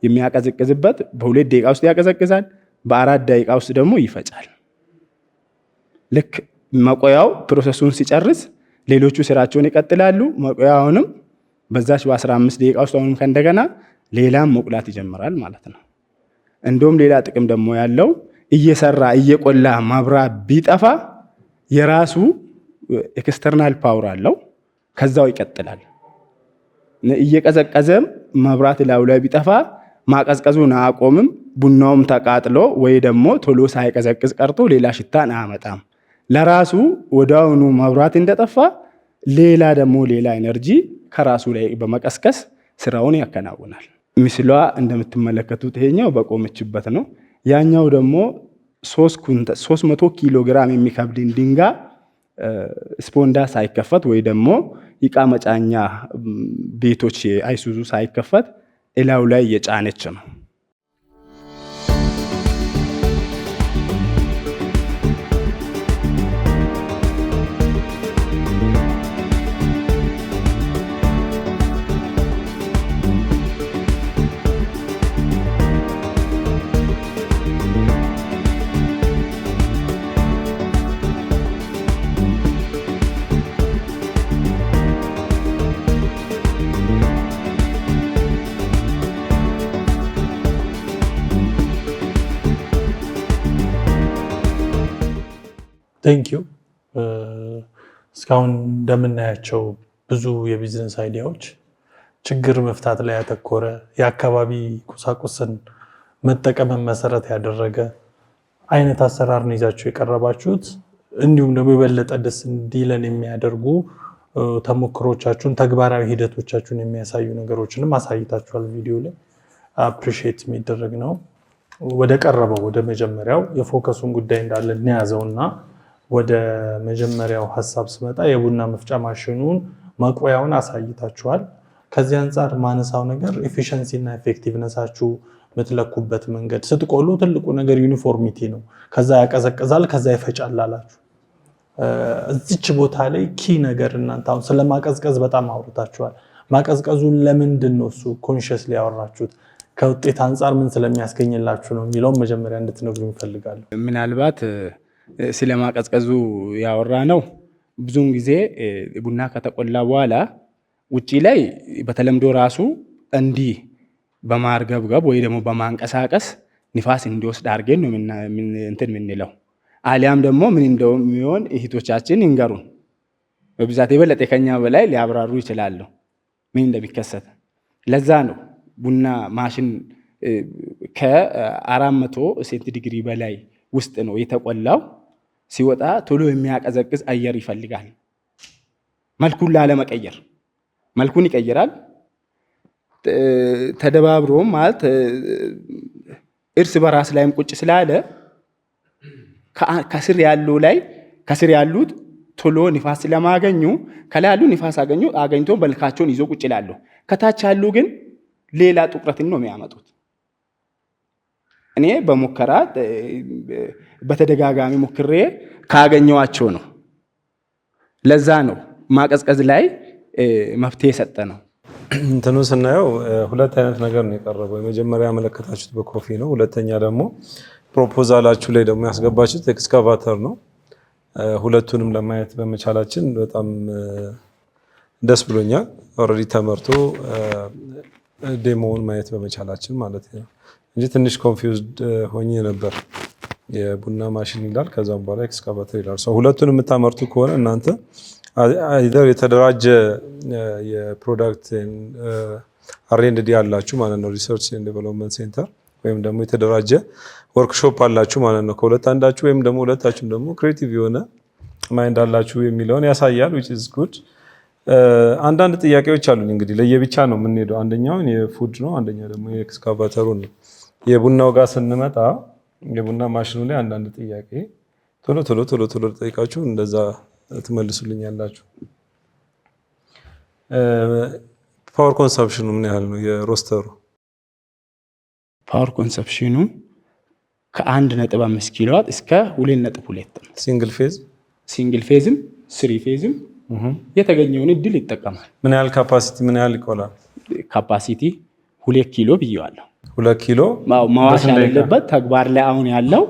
የሚያቀዘቅዝበት በ2 ደቂቃ ውስጥ ያቀዘቅዛል፣ በ4 ደቂቃ ውስጥ ደግሞ ይፈጫል። ልክ መቆያው ፕሮሰሱን ሲጨርስ ሌሎቹ ስራቸውን ይቀጥላሉ። መቆያውንም በዛች በ15 ደቂቃ ውስጥ አሁንም ከእንደገና ሌላም መቁላት ይጀምራል ማለት ነው። እንደውም ሌላ ጥቅም ደግሞ ያለው እየሰራ እየቆላ ማብራት ቢጠፋ የራሱ ኤክስተርናል ፓወር አለው፣ ከዛው ይቀጥላል። እየቀዘቀዘም መብራት ላዩ ላይ ቢጠፋ ማቀዝቀዙን አያቆምም። ቡናውም ተቃጥሎ ወይ ደግሞ ቶሎ ሳይቀዘቅዝ ቀርቶ ሌላ ሽታን አያመጣም። ለራሱ ወዲያውኑ መብራት እንደጠፋ ሌላ ደግሞ ሌላ ኤነርጂ ከራሱ ላይ በመቀስቀስ ስራውን ያከናውናል። ምስሏ እንደምትመለከቱት ይሄኛው በቆመችበት ነው። ያኛው ደግሞ 300 ኪሎ ግራም የሚከብድን ድንጋይ ስፖንዳ ሳይከፈት ወይ ደግሞ እቃ መጫኛ ቤቶች አይሱዙ ሳይከፈት እላዩ ላይ እየጫነች ነው። ቴንክ ዩ። እስካሁን እንደምናያቸው ብዙ የቢዝነስ አይዲያዎች ችግር መፍታት ላይ ያተኮረ የአካባቢ ቁሳቁስን መጠቀምን መሰረት ያደረገ አይነት አሰራር ነው ይዛችሁ የቀረባችሁት። እንዲሁም ደግሞ የበለጠ ደስ እንዲለን የሚያደርጉ ተሞክሮቻችሁን፣ ተግባራዊ ሂደቶቻችሁን የሚያሳዩ ነገሮችንም አሳይታችኋል ቪዲዮ ላይ። አፕሪሺየት የሚደረግ ነው። ወደ ቀረበው ወደ መጀመሪያው የፎከሱን ጉዳይ እንዳለ እንያዘውና ወደ መጀመሪያው ሀሳብ ስመጣ የቡና መፍጫ ማሽኑን መቆያውን አሳይታችኋል። ከዚህ አንጻር ማነሳው ነገር ኤፊሽንሲ እና ኤፌክቲቭነሳችሁ የምትለኩበት መንገድ፣ ስትቆሉ ትልቁ ነገር ዩኒፎርሚቲ ነው። ከዛ ያቀዘቅዛል፣ ከዛ ይፈጫል አላችሁ። እዚች ቦታ ላይ ኪ ነገር እናንተ አሁን ስለማቀዝቀዝ በጣም አውርታችኋል። ማቀዝቀዙን ለምንድን ነው እሱ ኮንሽስሊ ያወራችሁት? ከውጤት አንጻር ምን ስለሚያስገኝላችሁ ነው የሚለውን መጀመሪያ እንድትነግሩኝ እፈልጋለሁ። ምናልባት ስለማቀዝቀዙ ያወራ ነው። ብዙውን ጊዜ ቡና ከተቆላ በኋላ ውጪ ላይ በተለምዶ ራሱ እንዲህ በማርገብገብ ወይ ደግሞ በማንቀሳቀስ ንፋስ እንዲወስድ አድርገን ነው እንትን የምንለው። አሊያም ደግሞ ምን እንደሚሆን እህቶቻችን ይንገሩን። በብዛት የበለጠ ከኛ በላይ ሊያብራሩ ይችላሉ ምን እንደሚከሰት። ለዛ ነው ቡና ማሽን ከ400 ሴንቲግሪ በላይ ውስጥ ነው የተቆላው። ሲወጣ ቶሎ የሚያቀዘቅዝ አየር ይፈልጋል። መልኩን ላለመቀየር መልኩን ይቀይራል። ተደባብሮም ማለት እርስ በራስ ላይም ቁጭ ስላለ ከስር ያሉት ቶሎ ንፋስ ስለማገኙ ከላይ ያሉ ንፋስ አገኝቶ መልካቸውን ይዞ ቁጭ ይላሉ። ከታች ያሉ ግን ሌላ ጥቁረትን ነው የሚያመጡት። እኔ በሙከራ በተደጋጋሚ ሞክሬ ካገኘዋቸው ነው። ለዛ ነው ማቀዝቀዝ ላይ መፍትሄ የሰጠ ነው። እንትኑ ስናየው ሁለት አይነት ነገር ነው የቀረበው። የመጀመሪያ ያመለከታችሁት በኮፊ ነው። ሁለተኛ ደግሞ ፕሮፖዛላችሁ ላይ ደግሞ ያስገባችሁት ኤክስካቫተር ነው። ሁለቱንም ለማየት በመቻላችን በጣም ደስ ብሎኛል። ኦልሬዲ ተመርቶ ዴሞውን ማየት በመቻላችን ማለት ነው እንጂ ትንሽ ኮንፊውዝድ ሆኜ ነበር። የቡና ማሽን ይላል፣ ከዛም በኋላ ኤክስካቫተር ይላል። ሁለቱን የምታመርቱ ከሆነ እናንተ አይደር የተደራጀ የፕሮዳክት አር&ዲ አላችሁ ማለት ነው፣ ሪሰርች ኤንድ ዴቨሎፕመንት ሴንተር፣ ወይም ደግሞ የተደራጀ ወርክሾፕ አላችሁ ማለት ነው። ከሁለት አንዳችሁ ወይም ደግሞ ሁለታችሁም ደግሞ ክሬቲቭ የሆነ ማይንድ አላችሁ የሚለውን ያሳያል። which is good። አንዳንድ ጥያቄዎች አሉኝ። እንግዲህ ለየብቻ ነው የምንሄደው። አንደኛውን የፉድ ነው፣ አንደኛው ደግሞ የኤክስካቫተሩ ነው። የቡናው ጋር ስንመጣ የቡና ማሽኑ ላይ አንዳንድ ጥያቄ ቶሎ ጠይቃችሁ እንደዛ ትመልሱልኛላችሁ። ፓወር ኮንሰፕሽኑ ምን ያህል ነው? የሮስተሩ ፓወር ኮንሰፕሽኑ ከ1.5 ኪሎዋት እስከ 2.2 ነው። ሲንግል ፌዝም ስሪ ፌዝም የተገኘውን እድል ይጠቀማል። ምን ያህል ካፓሲቲ ምን ያህል ይቆላል? ካፓሲቲ 2 ኪሎ ብየዋለሁ። 2 ኪሎ ማዋሽ ያለበት ተግባር ላይ አሁን ያለው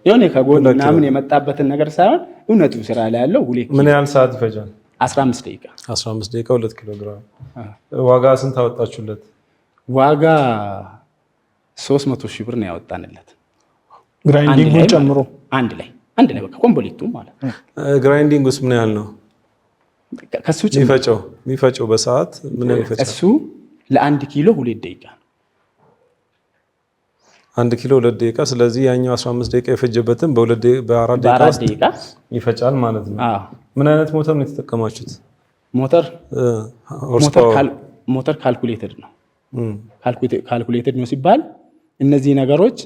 የሆነ ከጎን ምናምን የመጣበትን ነገር ሳይሆን እውነቱ ስራ ላይ ያለው 2 ኪሎ። ምን ያህል ሰዓት ይፈጃል? 15 ደቂቃ። 15 ደቂቃ 2 ኪሎ ግራም። ዋጋ ስንት አወጣችሁለት? ዋጋ 300 ሺህ ብር ነው ያወጣንለት። ግራይንዲንጉን ጨምሮ አንድ ላይ በቃ ኮምፕሊቱ ማለት ነው። ግራይንዲንግ ውስጥ ምን ያህል ነው? ከሱ የሚፈጨው በሰዓት ምን ያህል ይፈጫል? እሱ ለ1 ኪሎ 2 ደቂቃ ነው። 1 ኪሎ 2 ደቂቃ። ስለዚህ ያኛው 15 ደቂቃ የፈጀበትን በ4 ደቂቃ ይፈጫል ማለት ነው። ምን አይነት ሞተር ነው የተጠቀማችሁት? ሞተር ካልኩሌትድ ነው። ካልኩሌትድ ነው ሲባል እነዚህ ነገሮች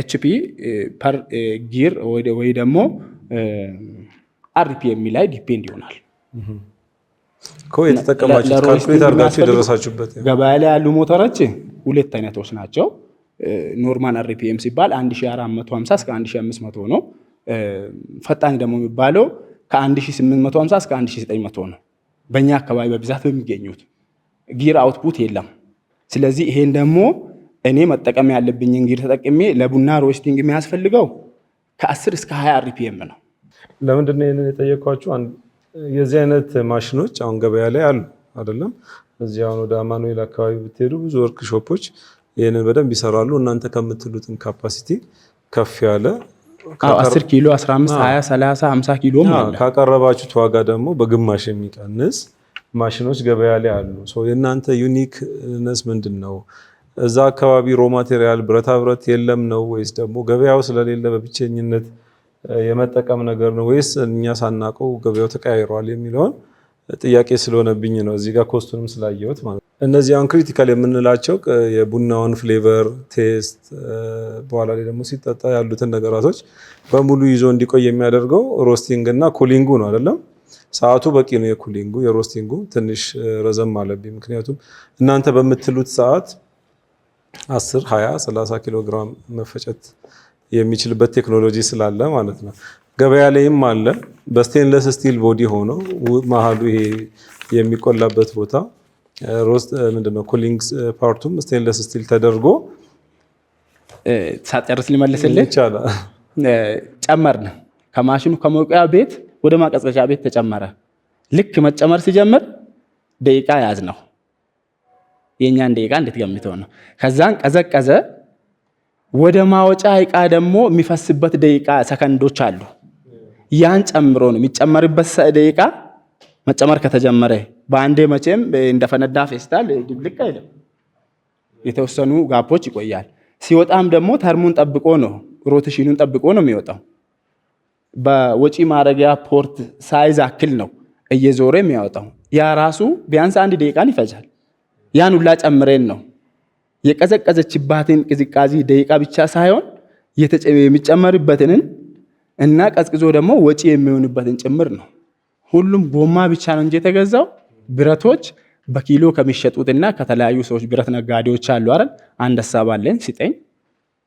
ኤችፒ ፐር ጊር ወይ ደግሞ አርፒኤም ላይ ዲፔንድ ይሆናል። የተጠቀማችሁት ካልኩሌት አድርጋችሁ የደረሳችሁበት ገበያ ላይ ያሉ ሞተሮች 2 አይነቶች ናቸው። ኖርማል አርፒኤም ሲባል 1450 እስከ 1500 ነው። ፈጣን ደግሞ የሚባለው ከ1850 እስከ 1900 ነው። በእኛ አካባቢ በብዛት በሚገኙት ጊር አውትፑት የለም። ስለዚህ ይሄን ደግሞ እኔ መጠቀም ያለብኝን ጊር ተጠቅሜ ለቡና ሮስቲንግ የሚያስፈልገው ከ10 እስከ 20 አርፒኤም ነው። ለምንድን ነው ይሄንን የጠየኳችሁ? የዚህ አይነት ማሽኖች አሁን ገበያ ላይ አሉ አይደለም? እዚህ አሁን ወደ አማኑኤል አካባቢ ብትሄዱ ብዙ ወርክሾፖች ይህንን በደንብ ይሰራሉ። እናንተ ከምትሉትን ካፓሲቲ ከፍ ያለ 10 ኪሎ 15 20 30 50 ኪሎ ማለት ካቀረባችሁት ዋጋ ደግሞ በግማሽ የሚቀንስ ማሽኖች ገበያ ላይ አሉ። የእናንተ ዩኒክነስ ምንድነው? እዛ አካባቢ ሮ ማቴሪያል ብረታ ብረት የለም ነው ወይስ ደግሞ ገበያው ስለሌለ በብቸኝነት የመጠቀም ነገር ነው ወይስ እኛ ሳናቀው ገበያው ተቀያይሯል የሚለውን ጥያቄ ስለሆነብኝ ነው። እዚህ ጋር ኮስቱንም ስላየሁት ማለት ነው። እነዚህ አሁን ክሪቲካል የምንላቸው የቡናውን ፍሌቨር ቴስት፣ በኋላ ላይ ደግሞ ሲጠጣ ያሉትን ነገራቶች በሙሉ ይዞ እንዲቆይ የሚያደርገው ሮስቲንግ እና ኩሊንጉ ነው አይደለም? ሰዓቱ በቂ ነው። የኩሊንጉ የሮስቲንጉ ትንሽ ረዘም አለብኝ። ምክንያቱም እናንተ በምትሉት ሰዓት 10 20 30 ኪሎ ግራም መፈጨት የሚችልበት ቴክኖሎጂ ስላለ ማለት ነው። ገበያ ላይም አለ በስቴንለስ ስቲል ቦዲ ሆኖ መሀሉ ይሄ የሚቆላበት ቦታ ሮስት ምንድነው ኩሊንግ ፓርቱም ስቴንለስ ስቲል ተደርጎ ሳጨርስ ሊመልስልኝ ይቻላል። ጨመርን ከማሽኑ ከመውቂያ ቤት ወደ ማቀዝቀዣ ቤት ተጨመረ። ልክ መጨመር ሲጀምር ደቂቃ ያዝ ነው የኛን ደቂቃ እንድትገምተው ነው። ከዛን ቀዘቀዘ። ወደ ማወጫ እቃ ደግሞ የሚፈስበት ደቂቃ ሰከንዶች አሉ። ያን ጨምሮ ነው የሚጨመርበት ደቂቃ። መጨመር ከተጀመረ በአንዴ መቼም እንደፈነዳ ፌስታል ድብልቅ አይልም። የተወሰኑ ጋፖች ይቆያል። ሲወጣም ደግሞ ተርሙን ጠብቆ ነው ሮቴሽኑን ጠብቆ ነው የሚወጣው። በወጪ ማረጊያ ፖርት ሳይዝ አክል ነው እየዞረ የሚያወጣው። ያ ራሱ ቢያንስ 1 ደቂቃን ይፈጃል። ያን ሁላ ጨምረን ነው የቀዘቀዘችባትን ቅዝቃዜ ደቂቃ ብቻ ሳይሆን የሚጨመርበትን እና ቀዝቅዞ ደግሞ ወጪ የሚሆንበትን ጭምር ነው። ሁሉም ጎማ ብቻ ነው እንጂ የተገዛው ብረቶች በኪሎ ከሚሸጡትና ከተለያዩ ሰዎች ብረት ነጋዴዎች አሉ አይደል? አንድ ሀሳብ አለን ሲጠኝ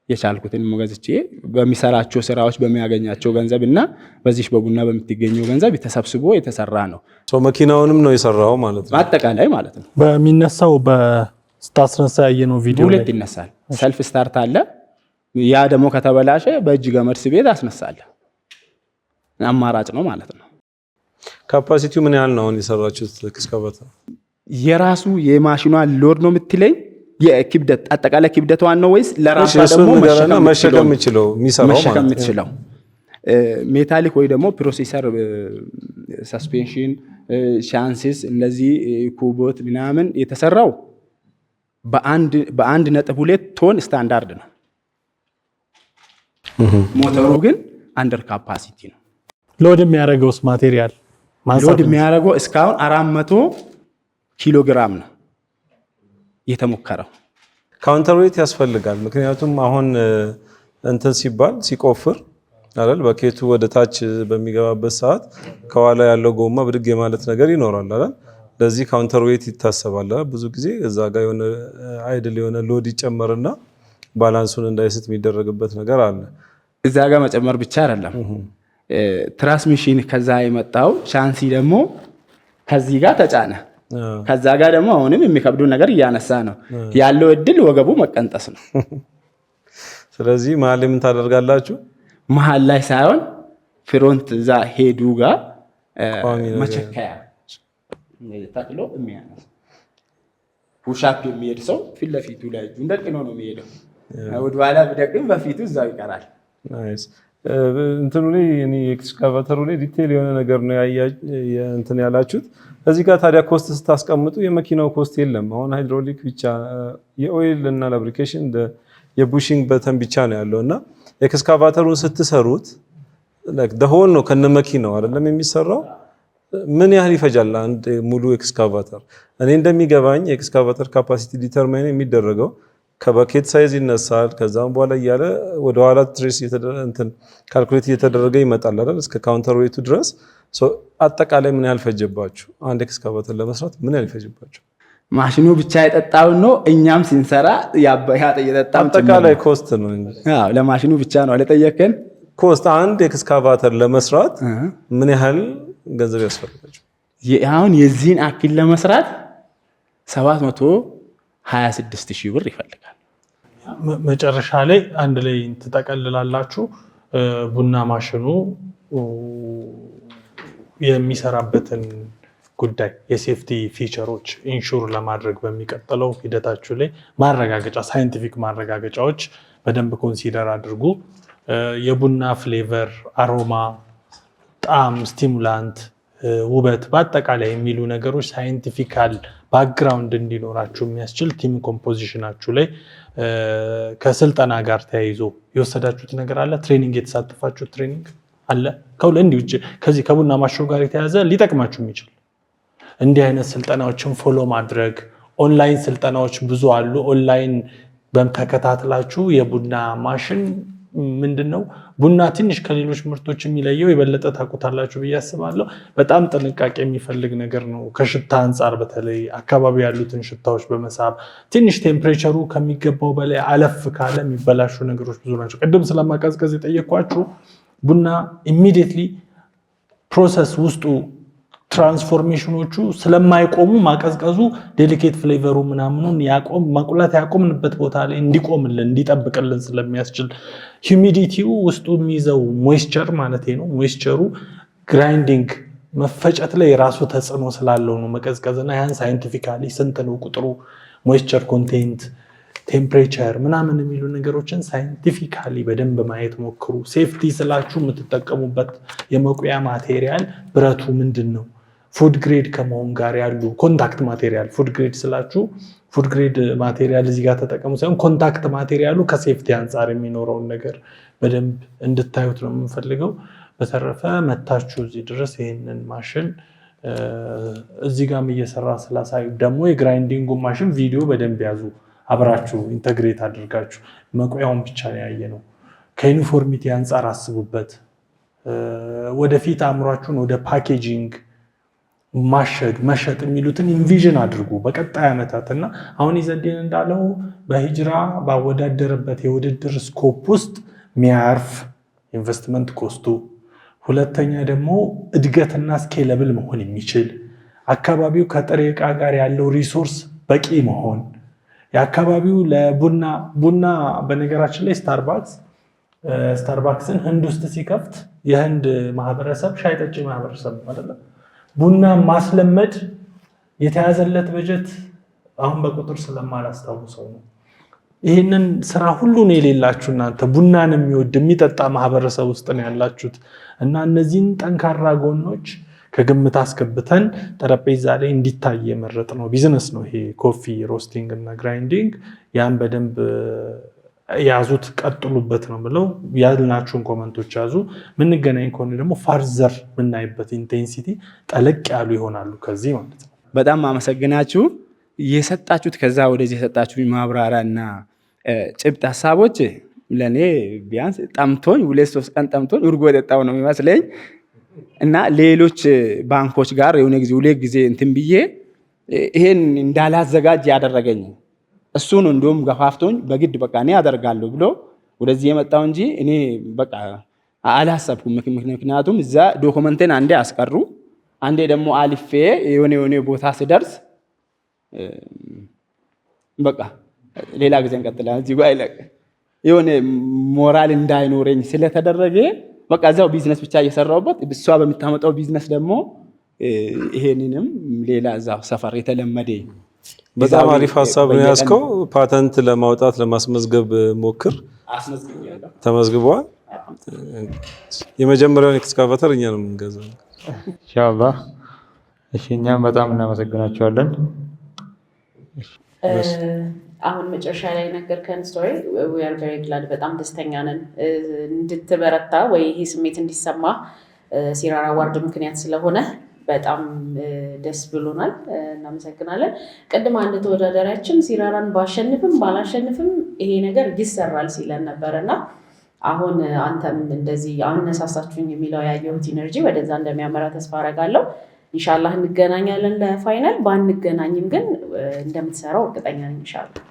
የቻልኩትን ገዝቼ በሚሰራቸው ስራዎች በሚያገኛቸው ገንዘብ እና በዚህ በቡና በምትገኘው ገንዘብ ተሰብስቦ የተሰራ ነው። መኪናውንም ነው የሰራው ማለት ነው። አጠቃላይ ማለት ነው። በሚነሳው በስታስነሳ ያየነው ቪዲዮ ሁለት ይነሳል። ሰልፍ ስታርት አለ። ያ ደግሞ ከተበላሸ በእጅ ገመድ ስቤት አስነሳለ። አማራጭ ነው ማለት ነው። ካፓሲቲው ምን ያህል ነው አሁን የሰራችሁት ኤክስካቫተር? የራሱ የማሽኗ ሎድ ነው የምትለኝ የክብደት አጠቃላይ ክብደቷን ነው ወይስ ለራሷ ደግሞ መሸከም የምትችለው የሚሰራው ማለት ነው? ሜታሊክ ወይ ደግሞ ፕሮሴሰር ሰስፔንሽን ሻንሲስ እነዚህ ኩቦት ምናምን የተሰራው በ1.2 ቶን ስታንዳርድ ነው። ሞተሩ ግን አንደር ካፓሲቲ ነው። ሎድ የሚያደርገውስ ማቴሪያል ሎድ የሚያደርገው እስካሁን 400 ኪሎ ግራም ነው የተሞከረው። ካውንተርዌት ያስፈልጋል። ምክንያቱም አሁን እንትን ሲባል ሲቆፍር አይደል በኬቱ ወደ ታች በሚገባበት ሰዓት ከኋላ ያለው ጎማ ብድግ የማለት ነገር ይኖራል አይደል? ለዚህ ካውንተርዌት ይታሰባል። ብዙ ጊዜ እዛ ጋር የሆነ አይድል የሆነ ሎድ ይጨመርና ባላንሱን እንዳይስት የሚደረግበት ነገር አለ። እዛ ጋር መጨመር ብቻ አይደለም። ትራንስሚሽን ከዛ የመጣው ሻንሲ ደግሞ ከዚህ ጋር ተጫነ። ከዛ ጋር ደግሞ አሁንም የሚከብዱ ነገር እያነሳ ነው ያለው። እድል ወገቡ መቀንጠስ ነው። ስለዚህ መሀል ምን ታደርጋላችሁ? መሀል ላይ ሳይሆን ፍሮንት እዛ ሄዱ ጋር መቸከያ ተክሎ የሚያነሳ ፑሻፕ የሚሄድ ሰው ፊት ለፊቱ ላይ እጁን ደቅኖ ነው የሚሄደው። ወደኋላ ቢደቅም በፊቱ እዛው ይቀራል። ናይስ። እንትኑ ላይ እኔ ኤክስካቫተሩ ላይ ዲቴል የሆነ ነገር ነው እንትን ያላችሁት። እዚህ ጋር ታዲያ ኮስት ስታስቀምጡ የመኪናው ኮስት የለም። አሁን ሃይድሮሊክ ብቻ የኦይል እና ላብሪኬሽን የቡሽንግ በተን ብቻ ነው ያለው እና ኤክስካቫተሩን ስትሰሩት ሆል ነው ከነ መኪናው አይደለም የሚሰራው። ምን ያህል ይፈጃል አንድ ሙሉ ኤክስካቫተር? እኔ እንደሚገባኝ ኤክስካቫተር ካፓሲቲ ዲተርማይን የሚደረገው ከበኬት ሳይዝ ይነሳል። ከዛም በኋላ እያለ ወደ ኋላ ትሬስ እንትን ካልኩሌት እየተደረገ ይመጣል አይደል እስከ ካውንተር ዌቱ ድረስ። አጠቃላይ ምን ያህል ፈጀባችሁ? አንድ ኤክስካቫተር ለመስራት ምን ያህል ፈጀባችሁ? ማሽኑ ብቻ የጠጣውን ነው እኛም ሲንሰራ የጠጣም አጠቃላይ ኮስት ነው እንጂ ለማሽኑ ብቻ ነው አለጠየከን። ኮስት አንድ ኤክስካቫተር ለመስራት ምን ያህል ገንዘብ ያስፈልጋችሁ? አሁን የዚህን አክል ለመስራት 726,000 ብር ይፈልጋል። መጨረሻ ላይ አንድ ላይ ትጠቀልላላችሁ። ቡና ማሽኑ የሚሰራበትን ጉዳይ የሴፍቲ ፊቸሮች ኢንሹር ለማድረግ በሚቀጥለው ሂደታችሁ ላይ ማረጋገጫ ሳይንቲፊክ ማረጋገጫዎች በደንብ ኮንሲደር አድርጉ። የቡና ፍሌቨር፣ አሮማ፣ ጣዕም፣ ስቲሙላንት፣ ውበት በአጠቃላይ የሚሉ ነገሮች ሳይንቲፊካል ባክግራውንድ እንዲኖራችሁ የሚያስችል ቲም ኮምፖዚሽናችሁ ላይ ከስልጠና ጋር ተያይዞ የወሰዳችሁት ነገር አለ? ትሬኒንግ የተሳተፋችሁት ትሬኒንግ አለ? እንዲህ ውጭ ከዚህ ከቡና ማሽኑ ጋር የተያዘ ሊጠቅማችሁ የሚችል እንዲህ አይነት ስልጠናዎችን ፎሎ ማድረግ። ኦንላይን ስልጠናዎች ብዙ አሉ። ኦንላይን በተከታትላችሁ የቡና ማሽን ምንድነው ቡና ትንሽ ከሌሎች ምርቶች የሚለየው የበለጠ ታውቁታላችሁ ብዬ አስባለሁ። በጣም ጥንቃቄ የሚፈልግ ነገር ነው። ከሽታ አንጻር በተለይ አካባቢ ያሉትን ሽታዎች በመሳብ ትንሽ ቴምፕሬቸሩ ከሚገባው በላይ አለፍ ካለ የሚበላሹ ነገሮች ብዙ ናቸው። ቅድም ስለማቀዝቀዝ የጠየኳችሁ ቡና ኢሚዲየትሊ ፕሮሰስ ውስጡ ትራንስፎርሜሽኖቹ ስለማይቆሙ ማቀዝቀዙ ዴሊኬት ፍሌቨሩ ምናምኑን ማቁላት ያቆምንበት ቦታ ላይ እንዲቆምልን እንዲጠብቅልን ስለሚያስችል ሂዩሚዲቲው ውስጡ የሚይዘው ሞይስቸር ማለት ነው። ሞይስቸሩ ግራይንዲንግ መፈጨት ላይ የራሱ ተጽዕኖ ስላለው ነው መቀዝቀዝና ያን ሳይንቲፊካሊ ስንት ነው ቁጥሩ ሞይስቸር ኮንቴንት ቴምፕሬቸር ምናምን የሚሉ ነገሮችን ሳይንቲፊካሊ በደንብ ማየት ሞክሩ። ሴፍቲ ስላችሁ የምትጠቀሙበት የመቁያ ማቴሪያል ብረቱ ምንድን ነው? ፉድ ግሬድ ከመሆን ጋር ያሉ ኮንታክት ማቴሪያል ፉድ ግሬድ ስላችሁ ፉድ ግሬድ ማቴሪያል እዚህ ጋር ተጠቀሙ ሳይሆን ኮንታክት ማቴሪያሉ ከሴፍቲ አንጻር የሚኖረውን ነገር በደንብ እንድታዩት ነው የምንፈልገው። በተረፈ መታችሁ እዚህ ድረስ ይህንን ማሽን እዚህ ጋርም እየሰራ ስላሳዩ ደግሞ የግራይንዲንጉ ማሽን ቪዲዮ በደንብ ያዙ። አብራችሁ ኢንተግሬት አድርጋችሁ መቆያውን ብቻ ያየ ነው። ከዩኒፎርሚቲ አንጻር አስቡበት። ወደፊት አእምሯችሁን ወደ ፓኬጂንግ ማሸግ መሸጥ የሚሉትን ኢንቪዥን አድርጉ በቀጣይ ዓመታት እና አሁን ኢዘዲን እንዳለው በሂጅራ ባወዳደረበት የውድድር ስኮፕ ውስጥ ሚያርፍ ኢንቨስትመንት ኮስቱ፣ ሁለተኛ ደግሞ እድገትና ስኬለብል መሆን የሚችል አካባቢው ከጥሬ ዕቃ ጋር ያለው ሪሶርስ በቂ መሆን የአካባቢው ለቡና በነገራችን ላይ ስታርባክስን ህንድ ውስጥ ሲከፍት የህንድ ማህበረሰብ ሻይ ጠጪ ማህበረሰብ አይደለም። ቡና ማስለመድ የተያዘለት በጀት አሁን በቁጥር ስለማላስታውሰው ነው። ይህንን ስራ ሁሉ ነው የሌላችሁ እናንተ ቡናን የሚወድ የሚጠጣ ማህበረሰብ ውስጥ ነው ያላችሁት እና እነዚህን ጠንካራ ጎኖች ከግምት አስገብተን ጠረጴዛ ላይ እንዲታይ የመረጥ ነው ቢዝነስ ነው ይሄ ኮፊ ሮስቲንግ እና ግራይንዲንግ። ያን በደንብ ያዙት፣ ቀጥሉበት ነው ብለው ያልናችሁን ኮመንቶች ያዙ። ምንገናኝ ከሆነ ደግሞ ፋርዘር ምናይበት ኢንቴንሲቲ ጠለቅ ያሉ ይሆናሉ ከዚህ ማለት ነው። በጣም አመሰግናችሁ የሰጣችሁት ከዛ ወደዚህ የሰጣችሁ ማብራሪያ እና ጭብጥ ሀሳቦች ለኔ ቢያንስ ጠምቶኝ 2-3 ቀን ጠምቶኝ እርጎ የጠጣው ነው የሚመስለኝ እና ሌሎች ባንኮች ጋር የሆነ ጊዜ 2 ጊዜ እንትን ብዬ ይሄን እንዳላዘጋጅ ያደረገኝ እሱ ነው። እንደውም ገፋፍቶኝ በግድ በቃ እኔ አደርጋለሁ ብሎ ወደዚህ የመጣው እንጂ እኔ በቃ አላሰብኩም። ምክንያቱም እዛ ዶክመንቴን አንዴ አስቀሩ፣ አንዴ ደግሞ አልፌ የሆነ ቦታ ስደርስ በቃ ሌላ ጊዜ እንቀጥላለን እዚህ ጋር አይለቅ የሆነ ሞራል እንዳይኖረኝ ስለተደረገ በቃ እዛው ቢዝነስ ብቻ እየሰራሁበት እሷ በምታመጣው ቢዝነስ ደግሞ ይሄንንም ሌላ እዛው ሰፈር የተለመደ በጣም አሪፍ ሀሳብ ነው ያዝከው። ፓተንት ለማውጣት ለማስመዝገብ ሞክር። ተመዝግቧል። የመጀመሪያውን ኤክስካቫተር እኛ ነው የምንገዛው ኢንሻአላህ። እሺ እኛም በጣም እናመሰግናቸዋለን። አሁን መጨረሻ ላይ ነገርከን ስቶሪ we are very glad በጣም ደስተኛ ነን እንድትበረታ ወይ ይሄ ስሜት እንዲሰማ ሲራራ አዋርድ ምክንያት ስለሆነ በጣም ደስ ብሎናል። እናመሰግናለን። ቅድም አንድ ተወዳዳሪያችን ሲራራን ባሸንፍም ባላሸንፍም ይሄ ነገር ይሰራል ሲለን ነበርና አሁን አንተም እንደዚህ አነሳሳችሁኝ የሚለው ያየሁት ኢነርጂ ወደዛ እንደሚያመራ ተስፋ አደርጋለሁ። ኢንሻአላህ እንገናኛለን ለፋይናል። ባንገናኝም ግን እንደምትሰራው እርግጠኛ ነኝ ኢንሻአላህ።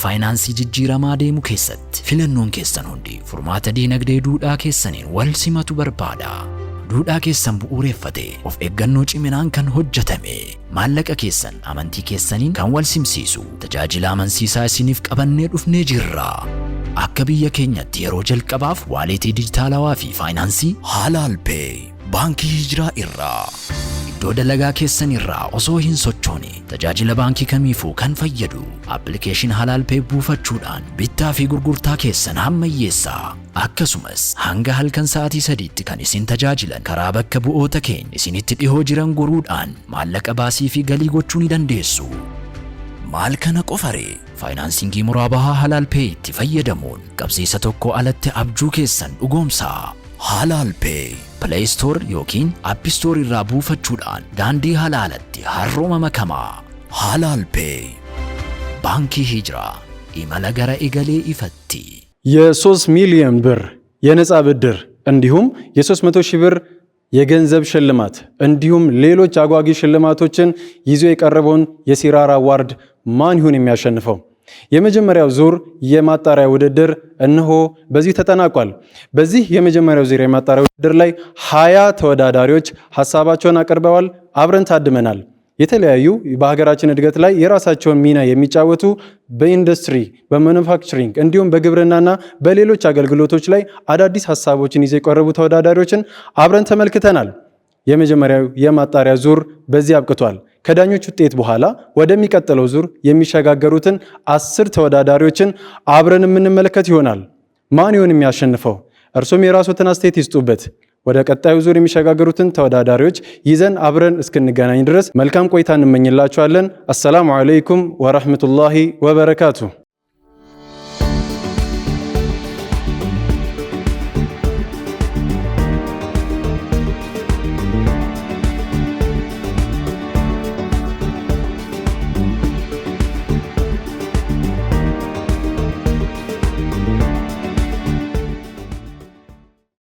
faayinaansii jijjiiramaa deemu keessatti filannoon keessan hundi furmaata diinagdee duudhaa keessaniin wal simatu barbaada. Duudhaa keessan bu'uureffatee of eeggannoo ciminaan kan hojjetame, maallaqa keessan amantii keessaniin kan wal simsiisu tajaajila amansiisaa isiniif qabannee dhufnee jirra. Akka biyya keenyatti yeroo jalqabaaf waaleetii dijitaalawaa fi faayinaansii Halaal Pay baankii Hijiraa irraa iddoo dalagaa keessan irraa osoo hin sochoone tajaajila baankii kamiifuu kan fayyadu appilikeeshin Halaal Pay buufachuudhaan bittaa fi gurgurtaa keessan hammayyeessaa. Akkasumas hanga halkan sa'aatii 3tti kan isin tajaajilan karaa bakka bu'oota keenya isinitti dhihoo jiran goruudhaan maallaqa baasii fi galii gochuu ni dandeessu. Maal kana qofaree faayinaansiingii muraabahaa Halaal Pay itti fayyadamuun qabsiisa tokko alatti abjuu keessan dhugoomsaa. Halaal Pay Play Store yookiin App Store irraa buufachuudhaan daandii halaalatti harrooma makamaa. Halaal Pay Baankii Hijiraa imala gara egalee ifatti. የ3 ሚሊዮን ብር የነፃ ብድር እንዲሁም የ300 ሺህ ብር የገንዘብ ሽልማት እንዲሁም ሌሎች አጓጊ ሽልማቶችን ይዞ የቀረበውን የሲራራ አዋርድ ማን ይሁን የሚያሸንፈው? የመጀመሪያው ዙር የማጣሪያ ውድድር እነሆ በዚህ ተጠናቋል። በዚህ የመጀመሪያው ዙር የማጣሪያ ውድድር ላይ 20 ተወዳዳሪዎች ሐሳባቸውን አቅርበዋል። አብረን ታድመናል። የተለያዩ በሀገራችን እድገት ላይ የራሳቸውን ሚና የሚጫወቱ በኢንዱስትሪ፣ በማኑፋክቸሪንግ እንዲሁም በግብርናና በሌሎች አገልግሎቶች ላይ አዳዲስ ሐሳቦችን ይዘው የቀረቡ ተወዳዳሪዎችን አብረን ተመልክተናል። የመጀመሪያው የማጣሪያ ዙር በዚህ አብቅቷል። ከዳኞች ውጤት በኋላ ወደሚቀጥለው ዙር የሚሸጋገሩትን 10 ተወዳዳሪዎችን አብረን የምንመለከት ይሆናል። ማን ይሆን የሚያሸንፈው? እርሶም የራስዎትን አስተያየት ይስጡበት። ወደ ቀጣዩ ዙር የሚሸጋገሩትን ተወዳዳሪዎች ይዘን አብረን እስክንገናኝ ድረስ መልካም ቆይታ እንመኝላችኋለን። አሰላሙ አለይኩም ወራህመቱላሂ ወበረካቱ።